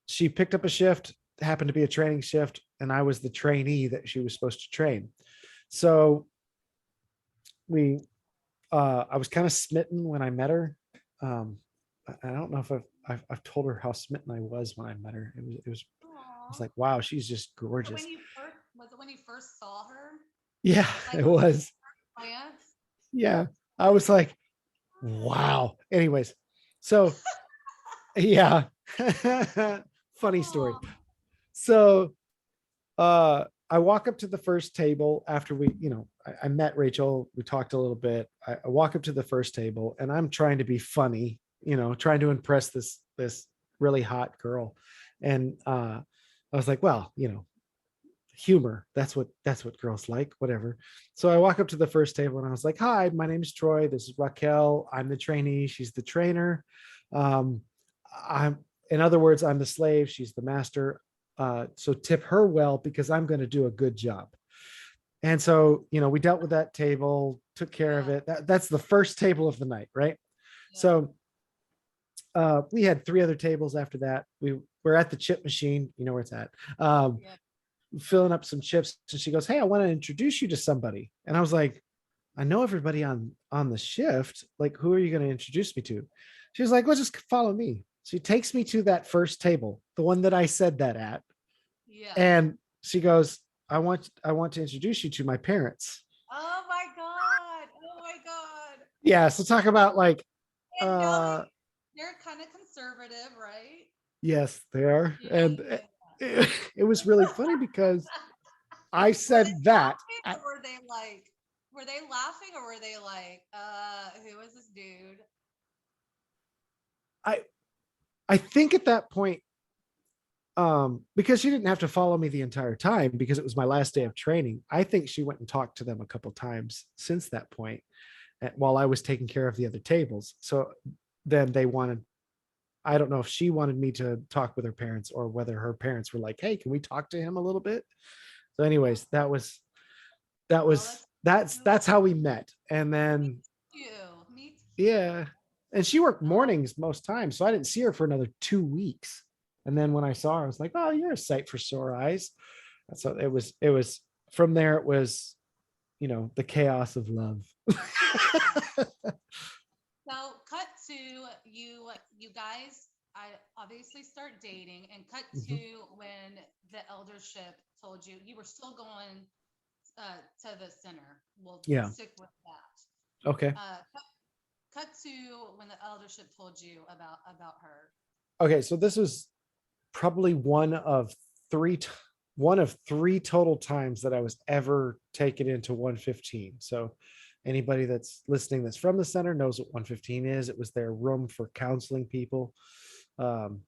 she picked up a shift, happened to be a training shift, and I was the trainee that she was supposed to train. So we, I was kind of smitten when I met her. Um, I don't know if I've told her how smitten I was when I met her. I was Aw. like, wow, she's just So gorgeous. when you first was it when you first saw her? Yeah, Like it was. glance? Yeah, I was like, wow. Anyways, so yeah, funny story. Oh, So I walk up to the first table after I met Rachel. We talked a little bit. I walk up to the first table and I'm trying to be funny, trying to impress this really hot girl. And I was like, well, humor. That's what girls like, whatever. So I walk up to the first table and I was like, hi, my name is Troy. This is Raquel. I'm the trainee. She's the trainer. Um, I'm in other words, I'm the slave. She's the master. So tip her well because I'm going to do a good job. And so, we dealt with that table, took care of yeah, it. That's the first table of the night, right? yeah, So we had three other tables after that. We were at the chip machine, you know where it's at. yeah. Filling up some chips, and she goes, hey, I want to introduce you to somebody. And I was like, I know everybody on the shift. Like, who are you going to introduce me to? She was like, well, just follow me. She takes me to that first table, the one that I said that at. Yeah. And she goes, I want to introduce you to my parents. Oh my God. Oh my God. Yeah. So talk about like, And knowing uh, they're kind of conservative, right? yes, they are. Yeah, And yeah. it was really funny because I Were they said that. laughing or were they laughing or were they like, who is this dude? I I think at that point, because she didn't have to follow me the entire time because it was my last day Yeah, of training. I think she went and talked to them a couple times since that point, while I was taking care of the other tables. So then they wanted, I don't know if she wanted me to talk with her parents or whether her parents were like, hey, can we talk to him a little bit? So yeah. anyways, that Well, was that's how we met. And me then too. Me too. yeah, and she worked Oh, mornings most times, so I didn't see her for another 2 weeks. And then when I saw her, I was like, oh, you're a sight for sore eyes. So it was from there, it was, the chaos of love. yeah. So cut to you guys I obviously start dating and cut to Mhm. when the eldership told you you were still going to the center. We'll Yeah. stick with that. Okay. Cut to when the eldership told you about her. Okay. So this was probably three, t- one of three total times that I was ever taken into 115. So anybody that's listening that's from the center knows what 115 is. It was their room for counseling people. Um,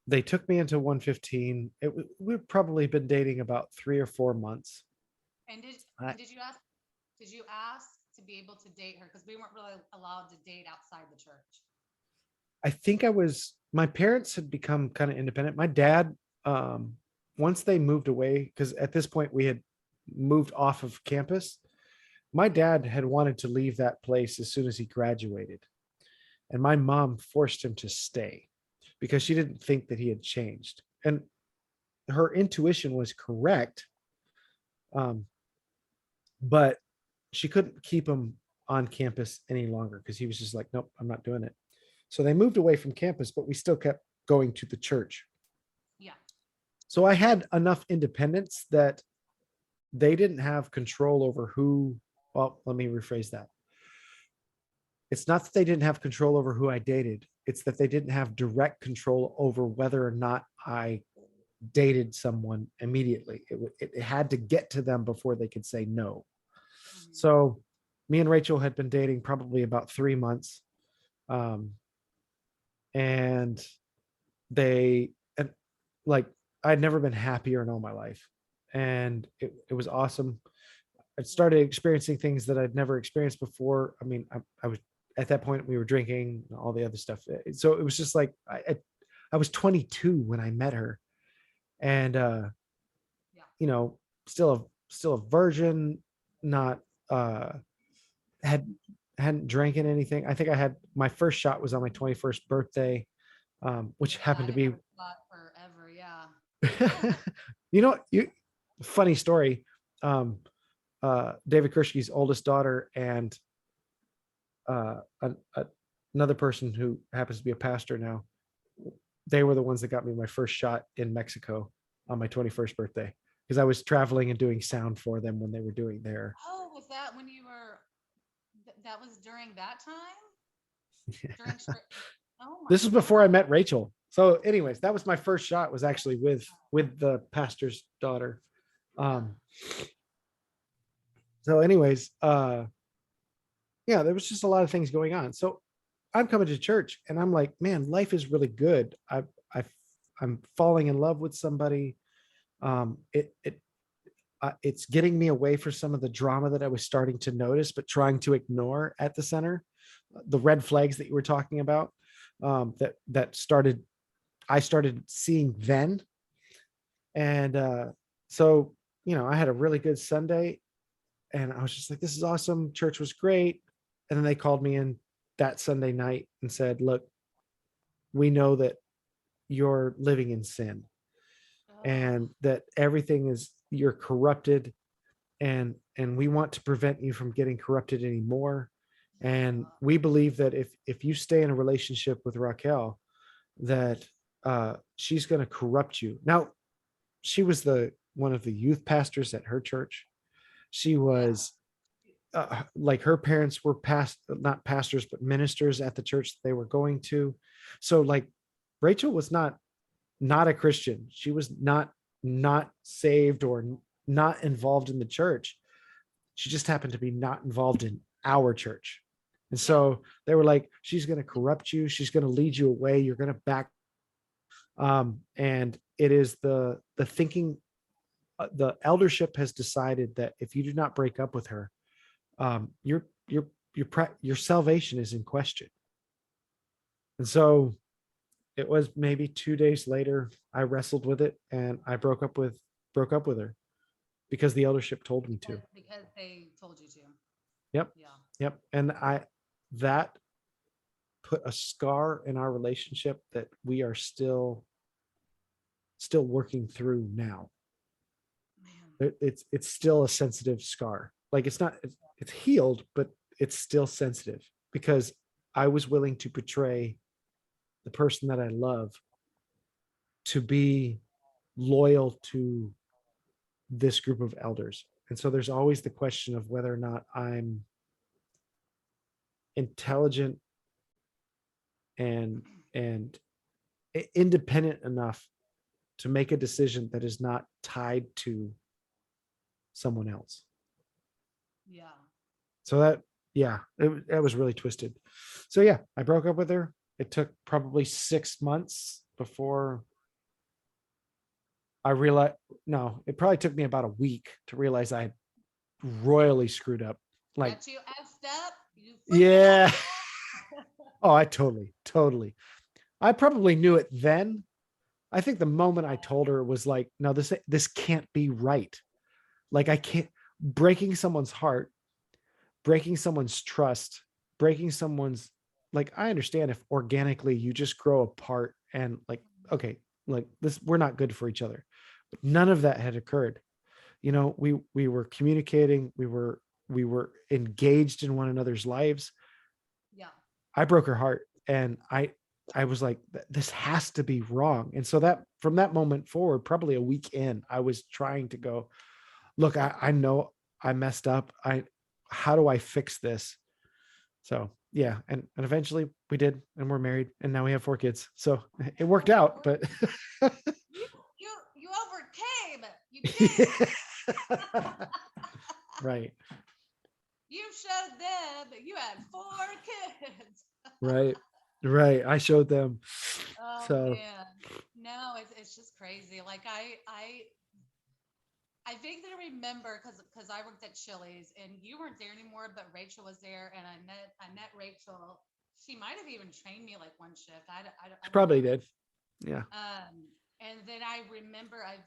they took me into 115. We've probably been dating about 3 or 4 months. And I, did you ask to be able to date her? Because we weren't really allowed to date outside the church. I think my parents had become kind of independent. My dad, um, once they moved away, because at this point we had moved off of campus, my dad had wanted to leave that place as soon as he graduated. And my mom forced him to stay because she didn't think that he had changed. And her intuition was correct. Um, but she couldn't keep him on campus any longer because he was just like, nope, I'm not doing it. So they moved away from campus, but we still kept going to the church. Yeah. So I had enough independence that they didn't have control over who, well, let me rephrase that. It's not that they didn't have control over who I dated. It's that they didn't have direct control over whether or not I dated someone immediately. It had to get to them before they could say no. Mm-hmm. So me and Rachel had been dating probably about 3 months. Um, and they, and like, I'd never been happier in all my life. And it was awesome. I started experiencing things that I'd never experienced before. I mean, I was at that point, we were drinking and all the other stuff. So it was just like, I was 22 when I met her. And, Yeah. you know, still a virgin, not, had hadn't drinking anything. I think I had my first shot was on my 21st birthday, which Yeah, happened I to didn't be have a shot forever. Yeah. you know, you funny story. Um, David Kirschke's oldest daughter and uh, another person who happens to be a pastor now, they were the ones that got me my first shot in Mexico on my 21st birthday because I was traveling and doing sound for them when they were doing their. Oh, was that when you were? That was during that time. During. Oh my This was before I God. met Rachel. So, anyways, that was my first shot. Was actually with the pastor's daughter. Yeah. Um, so, anyways, yeah, there was just a lot of things going on. So, I'm coming to church, and I'm like, man, life is really good. I I'm falling in love with somebody. It's getting me away from some of the drama that I was starting to notice, but trying to ignore at the center. The red flags that you were talking about, I started seeing then. And so, I had a really good Sunday and I was just like, this is awesome. Church was great. And then they called me in that Sunday night and said, look, we know that you're living in sin Oh, and that you're corrupted, and we want to prevent you from getting corrupted anymore. And we believe that if you stay in a relationship with Raquel, that she's going to corrupt you. Now, she was the one of the youth pastors at her church. She yeah. was like her parents were not pastors, but ministers at the church that they were going to. So like Rachel was not a Christian. She was not saved or not involved in the church. She just happened to be not involved in our church. And Yeah. so they were like, she's going to corrupt you. She's going to lead you away. You're going to back. And it is the thinking. The eldership has decided that if you do not break up with her, your salvation is in question. And so it was maybe 2 days later, I wrestled with it and I broke up with her because the eldership told me to. Because they told you to. Yep. Yeah. Yep. And that put a scar in our relationship that we are still working through now. Man. It's still a sensitive scar. Like it's healed, but it's still sensitive because I was willing to betray the person that I love to be loyal to this group of elders. And so there's always the question of whether or not I'm intelligent and independent enough to make a decision that is not tied to someone else. Yeah. So that, yeah, it was really twisted. So yeah, I broke up with her. It took probably 6 months before I realized, no, it probably took me about a week to realize I royally screwed up. Like, That you effed up. You freaking yeah. effed up. Oh, I totally. I probably knew it then. I think the moment I told her was like, no, this can't be right. Like, I can't, breaking someone's heart, breaking someone's trust, breaking someone's, like, I understand if organically you just grow apart and like, okay, like this, we're not good for each other. But none of that had occurred. You know, we were communicating, we were engaged in one another's lives. Yeah. I broke her heart, and I was like, this has to be wrong. And so that from that moment forward, probably a week in, I was trying to go, look, I know I messed up. How do I fix this? So yeah, and eventually we did, and we're married, and now we have 4 kids. So it worked out, but You overcame. You did it. right, You showed them that you had 4 kids. right. I showed them. Oh So man. No, it's just crazy. Like I vaguely remember because I worked at Chili's and you weren't there anymore, but Rachel was there, and I met Rachel. She might have even trained me like one shift. I don't probably know. did. Yeah. And then I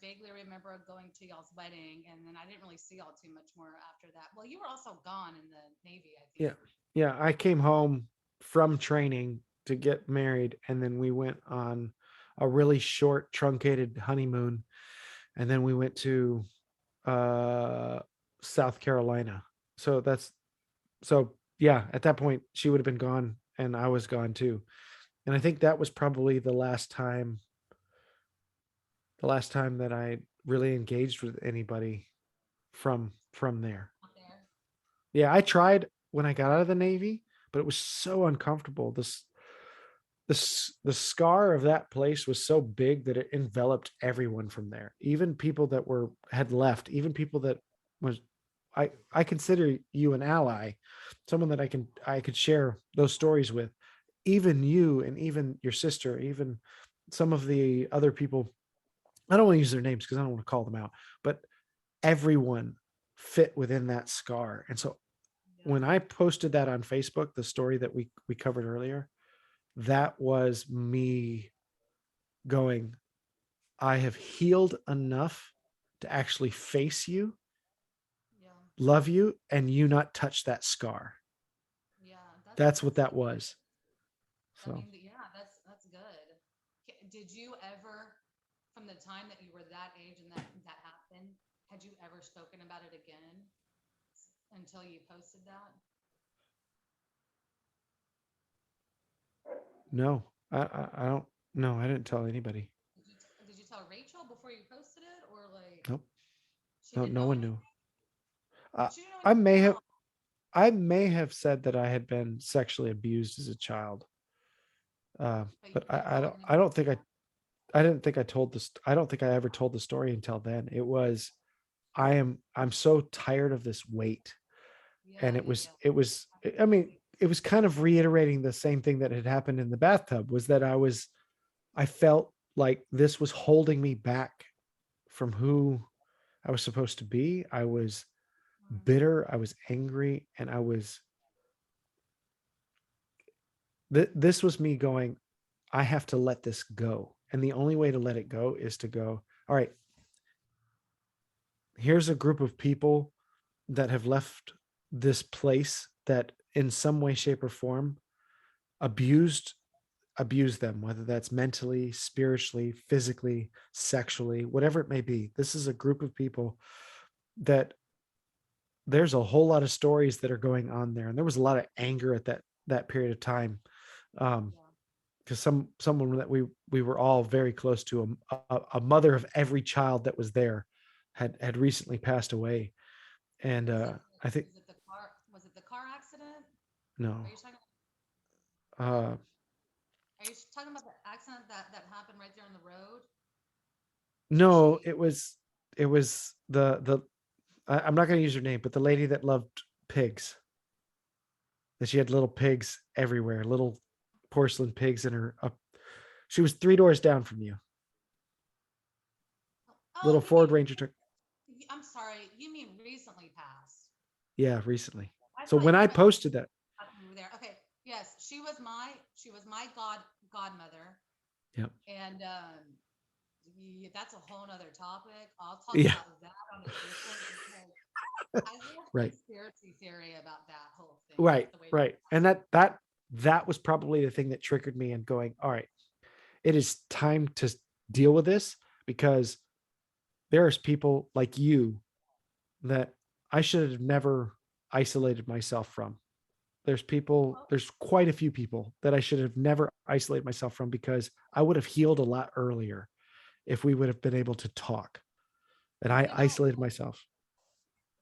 vaguely remember going to y'all's wedding, and then I didn't really see y'all too much more after that. Well, you were also gone in the Navy, I Yeah. think. Yeah. I came home from training to get married, and then we went on a really short, truncated honeymoon. And then we went to uh South Carolina. So so yeah, at that point she would have been gone and I was gone too. And I think that was probably the last time that I really engaged with anybody from there. Out there. Yeah, I tried when I got out of the Navy, but it was so uncomfortable. The scar of that place was so big that it enveloped everyone from there. Even people that had left, even people that was I consider you an ally, someone that I could share those stories with. Even you and even your sister, even some of the other people, I don't want to use their names because I don't want to call them out, but everyone fit within that scar. And so Yeah. when I posted that on Facebook, the story that we covered earlier, that was me going, I have healed enough to actually face you, Yeah. love you, and you not touch that scar. Yeah. That's what That's that good. was. I So mean, yeah, that's good. Did you ever, from the time that you were that age and that happened, had you ever spoken about it again until you posted that? no, I don't, no, I didn't tell anybody. Did you tell Rachel before you posted it, or like Nope. she No, didn't no know one knew. anything? Uh, She didn't know I anything may have, about. I may have said that I had been sexually abused as a child. But you But didn't I tell don't, her I anything don't think about I, that. I didn't think I told this. I don't think I ever told the story until then. I'm so tired of this weight. And Yeah, yeah, yeah. I mean, it was kind of reiterating the same thing that had happened in the bathtub, was that I felt like this was holding me back from who I was supposed to be. I was Mm, bitter, I was angry, and this was me going, I have to let this go. And the only way to let it go is to go, all right, here's a group of people that have left this place that in some way, shape, or form abused abuse them, whether that's mentally, spiritually, physically, sexually, whatever it may be. This is a group of people that there's a whole lot of stories that are going on there. And there was a lot of anger at that period of time. yeah. Because someone that we were all very close to, a mother of every child that was there had recently passed away. And Was it I think was it the car accident? no, Are you talking? Uh, Are you talking about the accident that happened right there on the road? Did no, she? it was the I'm not going to use her name, but the lady that loved pigs. That she had little pigs everywhere, little porcelain pigs in her up. She was 3 doors down from you. Oh, Little you mean? Ford Ranger took. I'm sorry. You mean recently passed? Yeah, recently. I So thought when you I meant like posted that, we were there. Okay. Yes, she was my godmother, yep, and yeah, that's a whole nother topic. I'll talk yeah, about that on a different because I have right, conspiracy theory about that whole thing, right, the way she right, and passed. that was probably the thing that triggered me and going, all right, it is time to deal with this because there's people like you that I should have never isolated myself from. Oh, There's quite a few people that I should have never isolated myself from because I would have healed a lot earlier if we would have been able to talk. And I you know, isolated myself.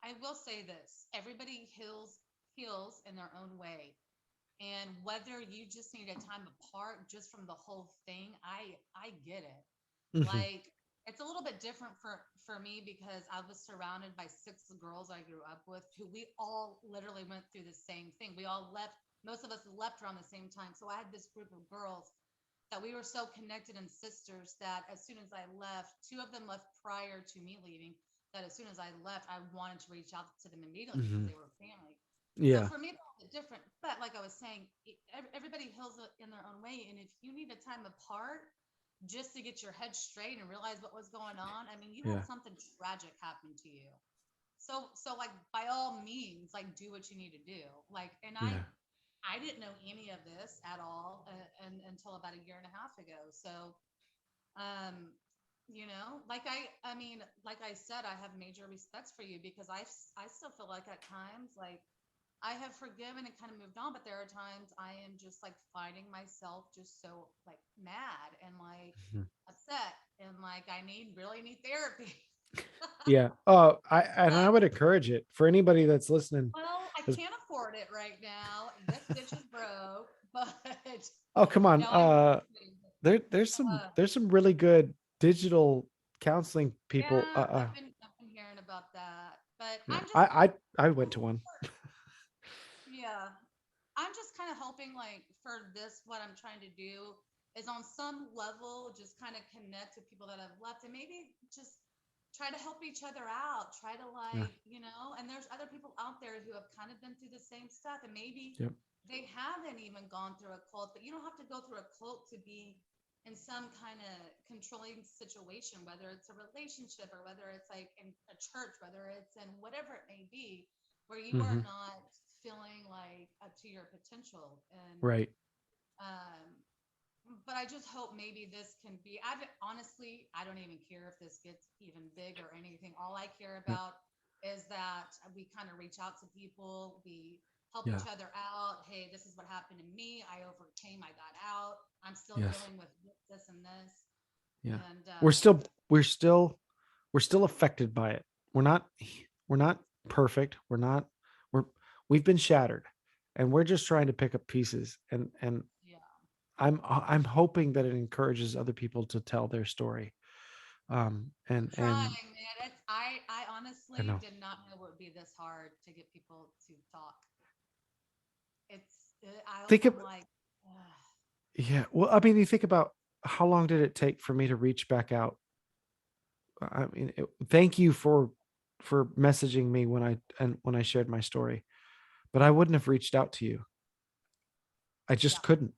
I will say this: everybody heals in their own way. And whether you just need a time apart just from the whole thing, I get it. Mhm. Like it's a little bit different for me because I was surrounded by six girls I grew up with who we all literally went through the same thing. We all left, most of us left around the same time. So I had this group of girls that we were so connected and sisters that as soon as I left, two of them left prior to me leaving, that as soon as I left, I wanted to reach out to them immediately because Mhm. they were family. So Yeah. for me, it's different. But like I was saying, everybody heals in their own way. And if you need a time apart just to get your head straight and realize what was going on, I mean, you had Yeah. something tragic happen to you. So like by all means, like do what you need to do. Like, and I Yeah. I didn't know any of this at all until about a year and a half ago. So, um, I mean, like I said, I have major respects for you because I still feel like at times, like I have forgiven and kind of moved on, but there are times I am just like finding myself just so like mad and like Mhm. upset and like I really need therapy. Yeah. Oh, I But would encourage it for anybody that's listening. well, I 'Cause- can't afford it right now. This bitch is broke, but oh, come on. no, I'm just kidding. There's there's some really good digital counseling people. Yeah, I've been hearing about that, but Yeah. I'm just I went to one. yeah, I'm just kind of hoping like for this, what I'm trying to do is on some level just kind of connect with people that have left and maybe just try to help each other out. Try to Yeah. and there's other people out there who have kind of been through the same stuff and maybe Yep. they haven't even gone through a cult, but you don't have to go through a cult to be in some kind of controlling situation, whether it's a relationship or whether it's like in a church, whether it's in whatever it may be, where you are Hmm. not feeling like up to your potential. And Right. um, but I just hope maybe this can be. Honestly, I don't even care if this gets even big or anything. All I care Yeah. about is that we kind of reach out to people, we help Yeah. each other out. Hey, this is what happened to me. I overcame. I got out. I'm still Yes. dealing with this and this. Yeah. And We're still we're still we're still affected by it. We're not we're not perfect. We're we've been shattered and we're just trying to pick up pieces and yeah, I'm hoping that it encourages other people to tell their story. I'm And trying, man. I I honestly know. did not know it would be this hard to get people to talk. Think of I'm like, ugh, yeah. Well, I mean, you think about how long did it take for me to reach back out? I mean, thank you for messaging me when I shared my story, but I wouldn't have reached out to you. I yeah, just couldn't.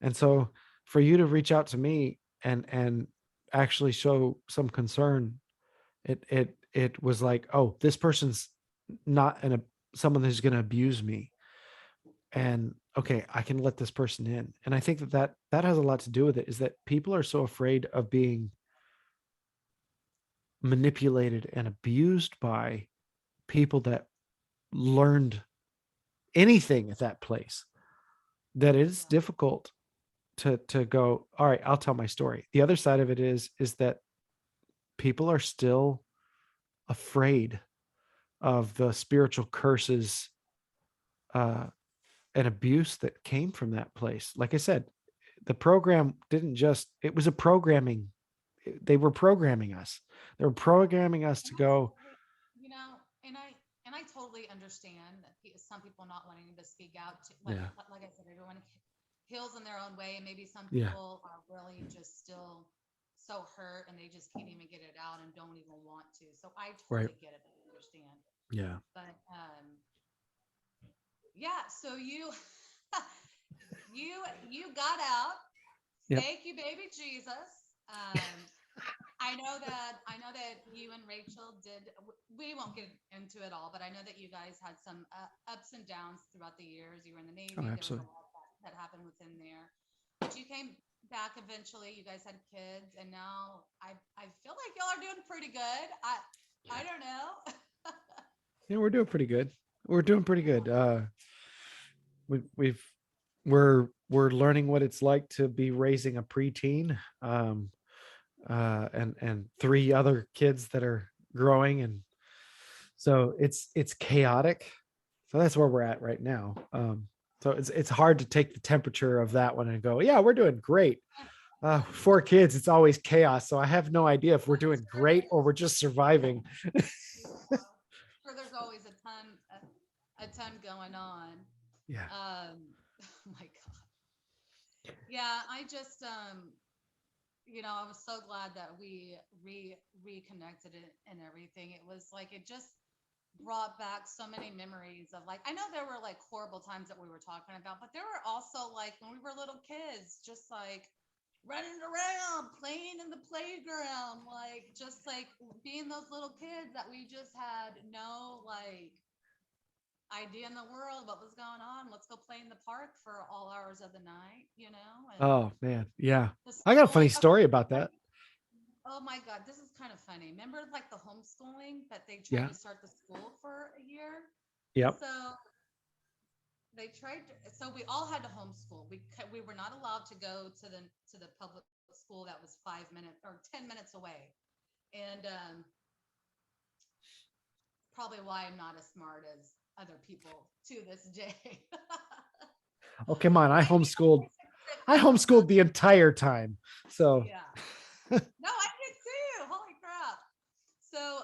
And so for you to reach out to me and actually show some concern, it was like, oh, this person's not someone who's going to abuse me. And okay, I can let this person in. And I think that has a lot to do with it is that people are so afraid of being manipulated and abused by people that learned anything at that place that it's yeah, difficult to go, all right, I'll tell my story. The other side of it is that people are still afraid of the spiritual curses uh and abuse that came from that place. Like I said, the program didn't just, it was a programming. They were programming us. They were programming us to And I go, totally, you know, and I totally understand that some people not wanting to speak out. To, yeah, like I said, everyone heals in their own way, and maybe some yeah, people are really just still so hurt, and they just can't even get it out and don't even want to. So I right. totally get it. I understand. Yeah. But yeah. So you got out. Yep. Thank you, baby Jesus. I know that you and Rachel did. We won't get into it all, but I know that you guys had some ups and downs throughout the years. You were in the Oh, Navy. There was a absolutely. lot that happened within there, but you came back eventually. You guys had kids, and now I feel like y'all are doing pretty good. I don't know. Yeah, we're doing pretty good. We're doing pretty good. We've we're learning what it's like to be raising a preteen, and three other kids that are growing, and so it's chaotic. So that's where we're at right now. So it's hard to take the temperature of that one and go, yeah, we're doing great. Four kids, it's always chaos. So I have no idea if we're I'm doing sure great or there's we're just surviving. yeah, sure there's always a ton going on. Yeah. Oh my God. Yeah, I just I was so glad that we reconnected it and everything. It was like it just brought back so many memories of like I know there were like horrible times that we were talking about, but there were also like when we were little kids, just like running around, playing in the playground, like just like being those little kids that we just had no like idea in the world what was going on. Let's go play in the park for all hours of the night, and Oh man. Yeah. the I got a school, funny like, okay, story about that. oh my God, this is kind of funny. Remember, like the homeschooling that they tried Yeah. to start the school for a year? Yep. So so we all had to homeschool. We were not allowed to go to the public school that was 5 minutes or 10 minutes away, and probably why I'm not as smart as other people to this day. Oh, come on. I Maybe homeschooled. I no, homeschooled the entire time. So yeah. No, I did too. Holy crap. So,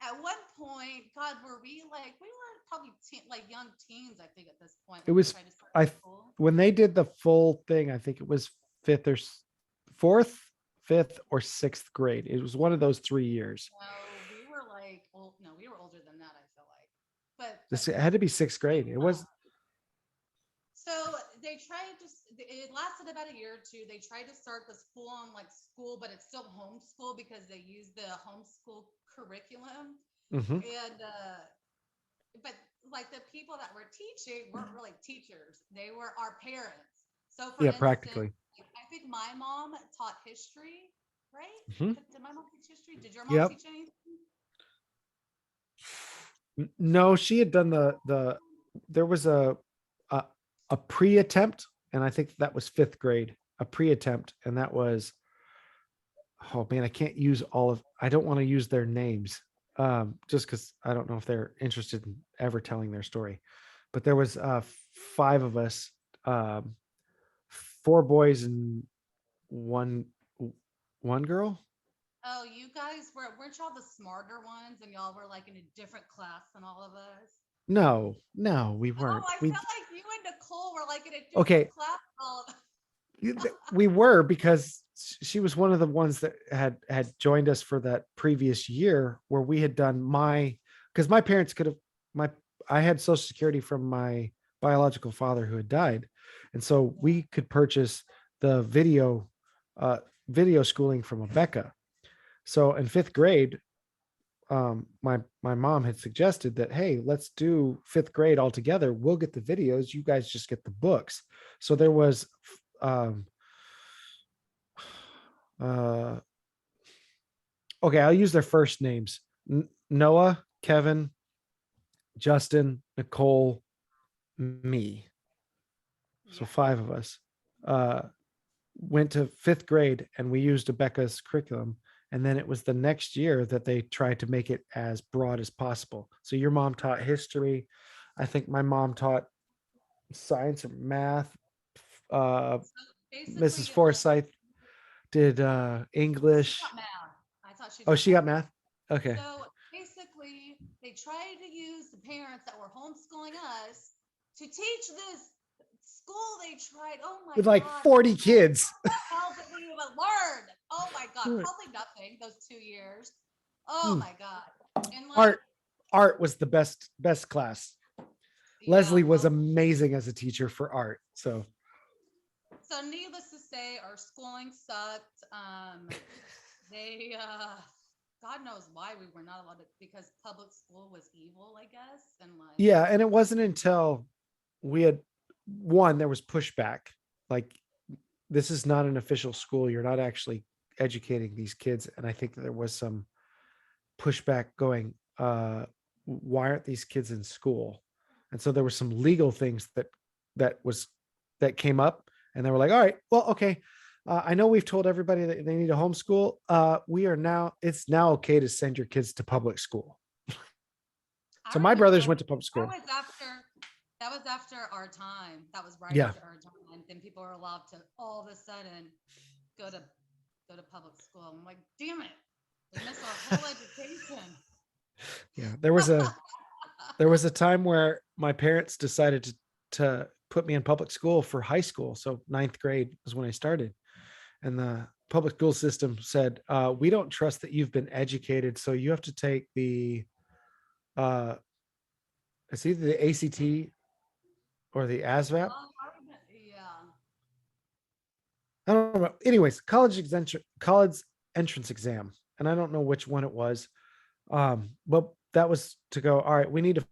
at one point, God, were we like we were probably like young teens, I think, at this point it when we was, tried to start I, school. when they did the full thing, I think it was fourth, fifth, or sixth grade. It was one of those 3 years. No, we were like, well, no, we were older than that, I feel like. But This it had to be sixth grade. It was, so they tried to. It lasted about a year or two. They tried to start the school on like school, but it's still homeschool because they use the homeschool curriculum. mhm. And but like the people that were teaching weren't really teachers; they were our parents. So, for Yeah, instance, practically. like, I think my mom taught history, right? Mhm. Did my mom teach history? Did your mom Yep. teach anything? No, she had done there was a, a pre-attempt, and I think that was fifth grade, a pre-attempt. And that was, oh man, I can't use I don't want to use their names, just because I don't know if they're interested in ever telling their story. But there was five of us, um, four boys and one one girl. Oh, you guys weren't y'all the smarter ones, and y'all were like in a different class than all of us? No, no, we Oh, weren't. I We felt like you and Nicole were like in a different Okay, class. Than all of we were, because she was one of the ones that had joined us for that previous year where we had done because my parents could have my I had social security from my biological father who had died, and so yeah. we could purchase the uh video schooling from Abeka. So in fifth grade, my mom had suggested that, hey, let's do fifth grade all together. We'll get the videos, you guys just get the books. So there was um uh okay, I'll use their first names. Noah, Kevin, Justin, Nicole, me. So Yeah. five of us uh, went to fifth grade, and we used Becca's curriculum. And then it was the next year that they tried to make it as broad as possible. So your mom taught history. I think my mom taught science or math. Uh, So Mrs. basically, Forsyth did she English. got math. I thought she Oh, taught she got math. math. Okay. So basically, they tried to use the parents that were homeschooling us to teach this school they tried. Oh my With like God. 40 kids. How did we even learn? Oh my God. Right. Probably nothing those 2 years. Oh Hmm. my God. And like, Art was the best class. yeah, Leslie was well, amazing as a teacher for art. So so needless to say, our schooling sucked. They, God knows why we were not allowed to, because public school was evil, I guess. And like, yeah, and it wasn't until we had one, there was pushback. Like, this is not an official school. You're not actually educating these kids. And I think that there was some pushback going, why aren't these kids in school? And so there were some legal things that was that came up, and they were like, all right, well, okay. I know we've told everybody that they need a homeschool. It's now okay to send your kids to public school. I So my brothers remember went to public that school. was after that was after our time. That was right Yeah. after our time. Then people were allowed to all of a sudden go to go to public school. I'm like, damn it, we missed our whole education. Yeah. There was a time where my parents decided to put me in public school for high school. So ninth grade was when I started. And the public school system said, we don't trust that you've been educated. So you have to take uh, it's either the ACT or the ASVAB. Oh, yeah. I don't know. Anyways, college entrance exam. And I don't know which one it was. But that was to go, all right, we need to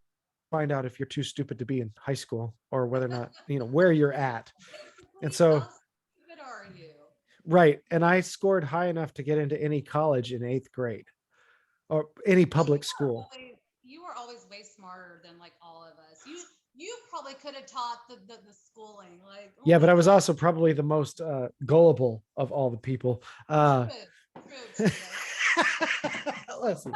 find out if you're too stupid to be in high school or whether or not, where you're at. And Basically, so, how stupid are you? right. And I scored high enough to get into any college in eighth grade or any Well, public school. you were always way smarter than like all of us. You probably could have taught the schooling. Like, oh Yeah, my but I was God. also probably the most gullible of all the people. True, true, Listen,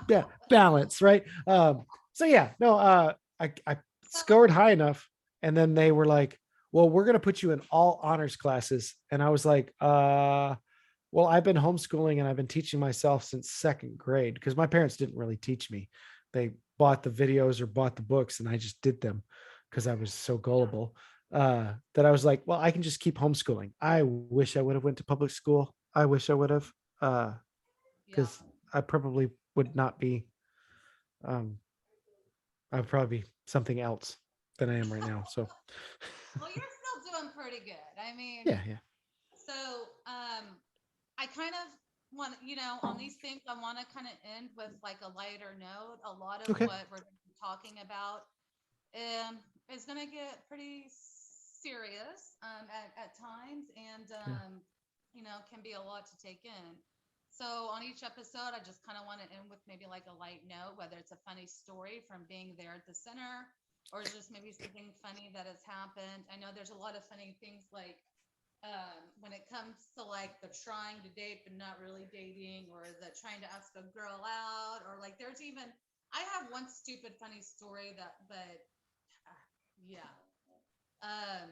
yeah, balance, right? So yeah, no, I So scored high enough, and then they were like, "Well, we're gonna put you in all honors classes," and I was like, well, I've been homeschooling and I've been teaching myself since second grade because my parents didn't really teach me. They bought the videos or bought the books, and I just did them because I was so gullible. That I was like, well, I can just keep homeschooling. I wish I would have went to public school. I wish I would have, yeah. because I probably would not be. Um, I'd probably be something else than I am right now. So, Well, you're still doing pretty good. I mean, yeah, yeah, so I kind of want, on these things, I want to kind of end with like a lighter note. A lot of okay, what we're talking about is going to get pretty serious at times, and yeah, can be a lot to take in. So on each episode, I just kind of want to end with maybe like a light note, whether it's a funny story from being there at the center, or just maybe something funny that has happened. I know there's a lot of funny things like when it comes to like the trying to date but not really dating, or the trying to ask a girl out, or like there's even I have one stupid funny story but yeah. Um,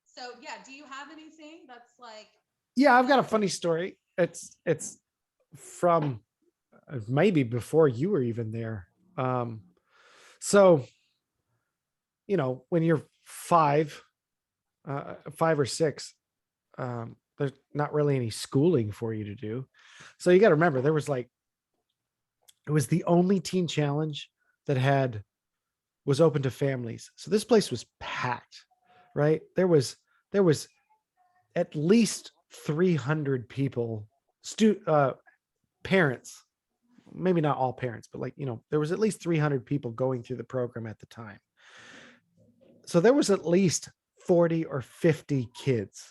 so yeah, do you have anything that's like yeah. I've got a uh funny story. It's from maybe before you were even there. So when you're five or six, there's not really any schooling for you to do. So you got to remember, it was the only teen challenge that was open to families. So this place was packed, right? There was at least 300 people, parents, maybe not all parents, but there was at least 300 people going through the program at the time. So there was at least 40 or 50 kids,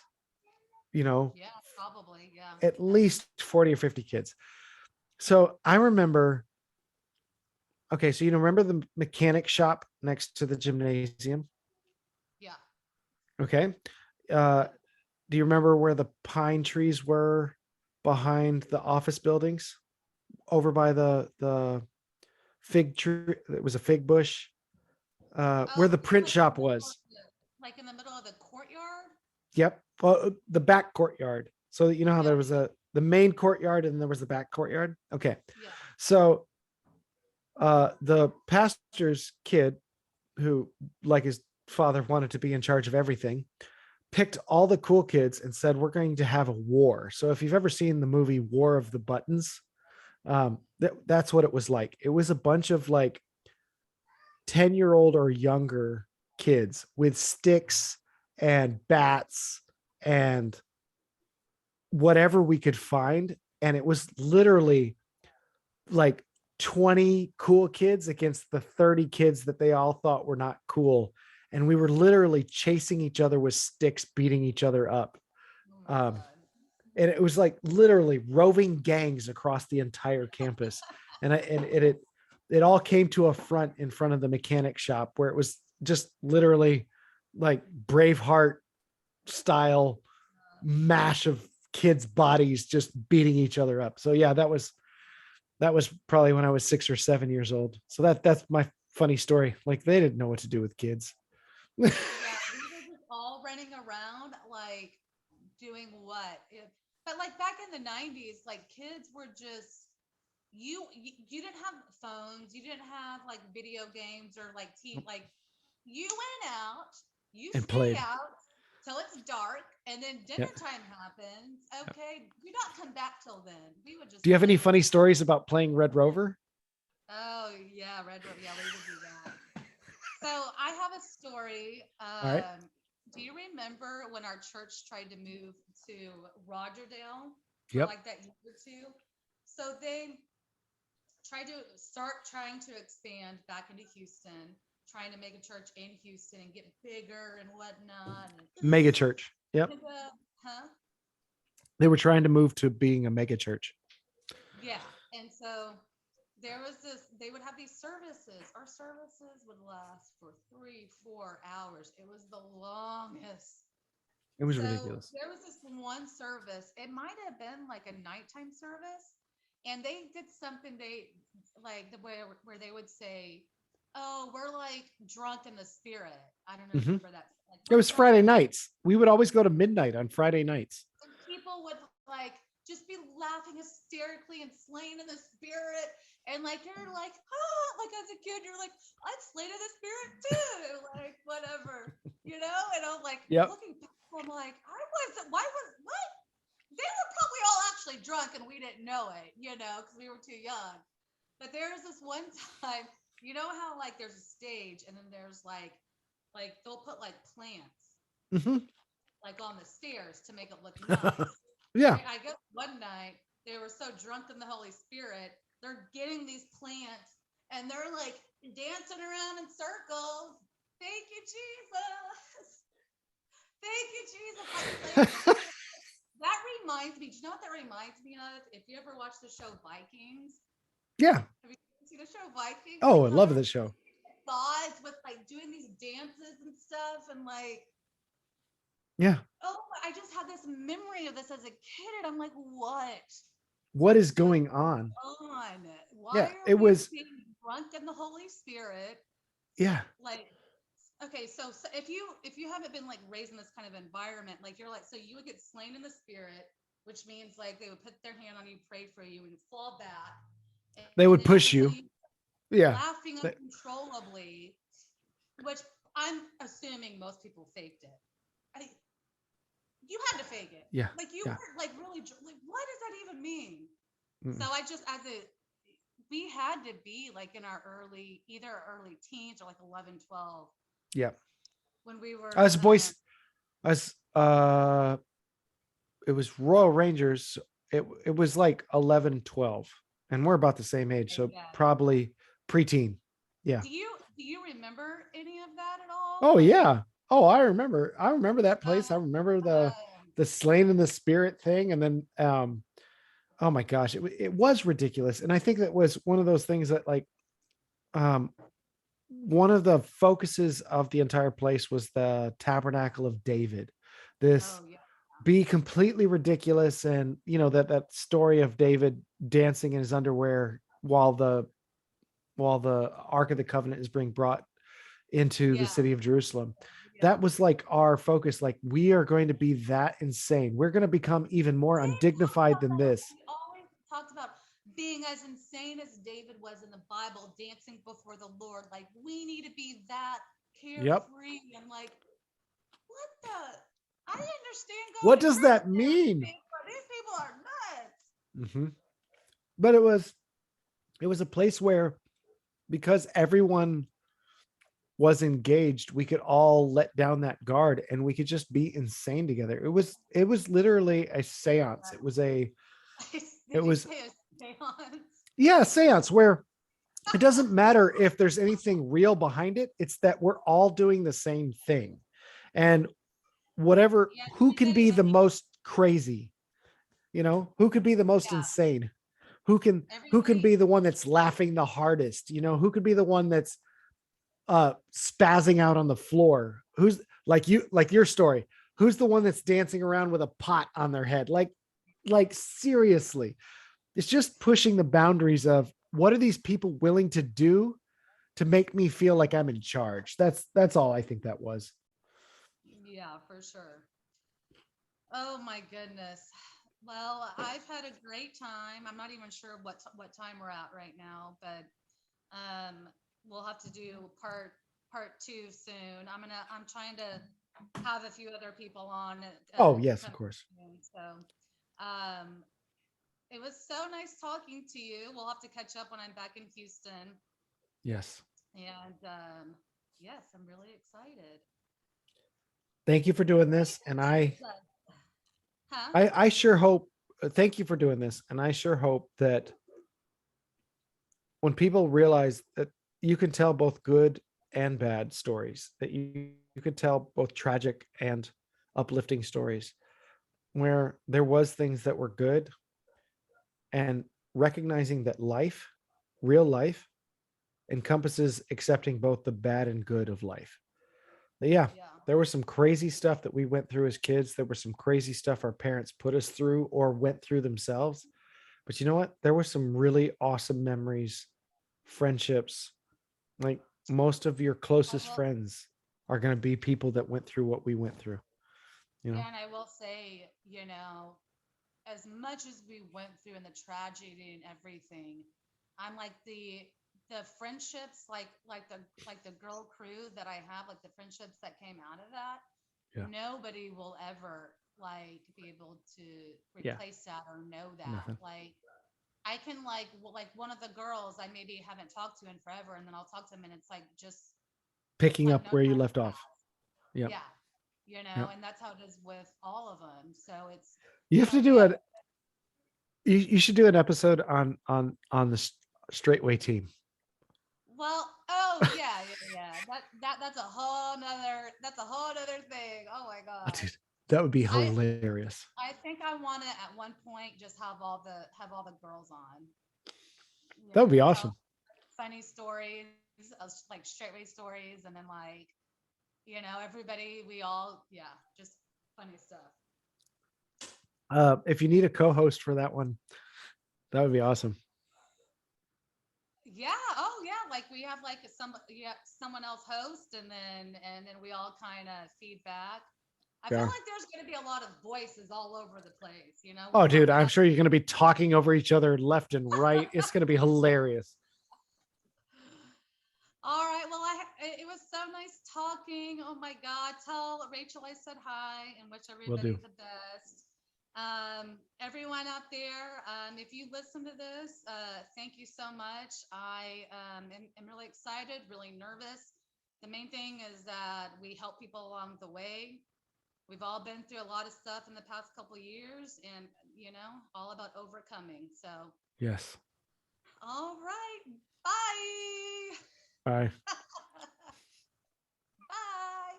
you know, yeah, probably, yeah. at least 40 or 50 kids. So I remember, okay, so remember the mechanic shop next to the gymnasium? Yeah. Okay. Uh, do you remember where the pine trees were behind the office buildings? Over by the fig tree, it was a fig bush, where Oh, the kind of print like the shop football was. field. Like in the middle of the courtyard? Yep. Well, the back courtyard. So you know how there Yep. was the main courtyard and there was the back courtyard. Okay. Yeah. So the pastor's kid, who like his father wanted to be in charge of everything, picked all the cool kids and said, we're going to have a war. So if you've ever seen the movie War of the Buttons, that's what it was like. It was a bunch of like 10-year-old or younger kids with sticks and bats and whatever we could find. And it was literally like 20 cool kids against the 30 kids that they all thought were not cool. And we were literally chasing each other with sticks, beating each other up. Oh my Um, God. and it was like literally roving gangs across the entire campus. And it all came to a front in front of the mechanic shop where it was just literally like Braveheart style mash of kids' bodies just beating each other up. So yeah, that was probably when I was 6 or 7 years old. So that's my funny story. Like they didn't know what to do with kids. Yeah, we were just all running around, like doing what? But like back in the 90s, like kids were just you didn't have phones, you didn't have like video games or like like you went out, you And stay played. out till it's dark, and then Yeah. dinner time happens. Okay, do not come back till then. We would just Do you have any play. funny stories about playing Red Rover? Oh yeah, Red Rover. Yeah, we would do that. So I have a story. All right. Do you remember when our church tried to move to Rogerdale for Yep. like that year or two? So they tried to start trying to expand back into Houston, trying to make a church in Houston and get bigger and whatnot. Mega church. Yep. And, huh? They were trying to move to being a mega church. Yeah. And so there was this, they would have these services. Our services would last for 3, 4 hours. It was the longest. It was So ridiculous. there was this one service. It might have been like a nighttime service, and they did something they like the way where they would say, "Oh, we're like drunk in the spirit." I don't know if you Hmm. remember that. Like It we're was drunk Friday in the nights. We would always go to midnight on Friday nights. and people would like just be laughing hysterically and slaying in the spirit. And like you're like, oh, like as a kid, you're like, I'd slay in the spirit too, like whatever, And I'm like Yep. looking back, I'm like, I wasn't. Why was what? They were probably all actually drunk and we didn't know it, because we were too young. But there was this one time, you know how like there's a stage and then there's like they'll put like plants Hmm. like on the stairs to make it look nice. Yeah. I guess one night they were so drunk in the Holy Spirit, they're getting these plants and they're like dancing around in circles. Thank you, Jesus. Thank you, Jesus. Like playing the spirit. That reminds me. Do you know what that reminds me of? If you ever watch the show Vikings, Yeah. have you seen the show Vikings? Oh, Like I how love they're this show. gods with like doing these dances and stuff and like Yeah. oh, I just had this memory of this as a kid, and I'm like, What is what's going going on? on? Why Yeah. are It we was, being drunk in the Holy Spirit? yeah. Like, okay, so if you haven't been like raised in this kind of environment, like you're like, so you would get slain in the spirit, which means like they would put their hand on you, pray for you, and fall back, They and would then they push would tell you. you Yeah. laughing They- uncontrollably, which I'm assuming most people faked it. I, you had to fake it. Yeah. Like you Yeah. were like really like what does that even mean? So Mm-mm. I just we had to be like in our either early teens or like 11, 12 Yeah. when we were As boys, as it was Royal Rangers. It was like 11, 12, and we're about the same age. So yeah. probably preteen. Yeah. Do you remember any of that at all? Oh Like yeah. Oh, I remember. I remember that place. I remember um, the slain in the spirit thing. And then oh my gosh, it was ridiculous. And I think that was one of those things that like um one of the focuses of the entire place was the tabernacle of David. This oh yeah. be completely ridiculous. And that story of David dancing in his underwear while the Ark of the Covenant is being brought into the Yeah. city of Jerusalem. Yeah. that was like our focus. Like, we are going to be that insane. We're going to become even more We talked undignified about than that. this. We always talked about being as insane as David was in the Bible, dancing before the Lord. Like, we need to be that Yep. carefree and like, what the? I understand What going to does church that and mean? everything, but these people are nuts. Hmm. But it was a place where, because everyone was engaged, we could all let down that guard and we could just be insane together. It was literally a seance. It Did you was say a seance? yeah, a seance where it doesn't matter if there's anything real behind it. It's that we're all doing the same thing. And whatever, Yeah, who can be the everybody, most crazy, who could be the most yeah, insane, who can everybody. be the one that's laughing the hardest, who could be the one that's spazzing out on the floor, who's like your story, who's the one that's dancing around with a pot on their head, like seriously. It's just pushing the boundaries of what are these people willing to do to make me feel like I'm in charge. That's all I think that was. Yeah, for sure. Oh my goodness. Well, I've had a great time. I'm not even sure what time we're at right now, but um, we'll have to do part two soon. I'm trying to have a few other people on Oh yes, of come course. soon. So um, it was so nice talking to you. We'll have to catch up when I'm back in Houston. Yes. And yes, I'm really excited. Thank you for doing this. What And is I, that? Huh? I, I sure hope, thank you for doing this. And I sure hope that when people realize that you can tell both good and bad stories, that you could tell both tragic and uplifting stories where there was things that were good, and recognizing that life, real life, encompasses accepting both the bad and good of life. But yeah, Yeah. there was some crazy stuff that we went through as kids. There was some crazy stuff our parents put us through or went through themselves. But you know what? There were some really awesome memories, friendships. Like, most of your I closest will. friends are going to be people that went through what we went through, you know? Yeah, and I will say, as much as we went through and the tragedy and everything, I'm like the friendships, like the girl crew that I have, like the friendships that came out of that, Yeah. nobody will ever like be able to Yeah. replace that or know that. Nothing. Like I can like one of the girls I maybe haven't talked to in forever, and then I'll talk to them, and it's like just it's Picking like up no where you time left off. passed. Yep. Yeah, Yep. and that's how it is with all of them. So You have to but do yeah. it. You should do an episode on the Straightway team. Well, oh yeah, yeah, yeah. That's a whole nother thing. Oh my Oh, god. dude, that would be I hilarious. I think I want to at one point just have all the girls on. That would be Tell awesome. funny stories, like straightway stories, and then like everybody we all just funny stuff. If you need a co-host for that one, that would be awesome. Yeah. Oh yeah. Like we have like someone else host, and then we all kind of feedback. I feel Yeah. like there's going to be a lot of voices all over the place. Oh, We'll dude, have to I'm have. sure you're going to be talking over each other left and right. It's going to be hilarious. All right. Well, it was so nice talking. Oh my God. Tell Rachel I said hi and wish Will everybody do. the best. Everyone out there, if you listen to this, thank you so much. I am really excited, really nervous. The main thing is that we help people along the way. We've all been through a lot of stuff in the past couple of years, and all about overcoming. So, Yes. all right. Bye. Bye. Bye.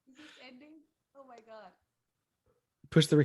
Is this ending? Oh my God. Push the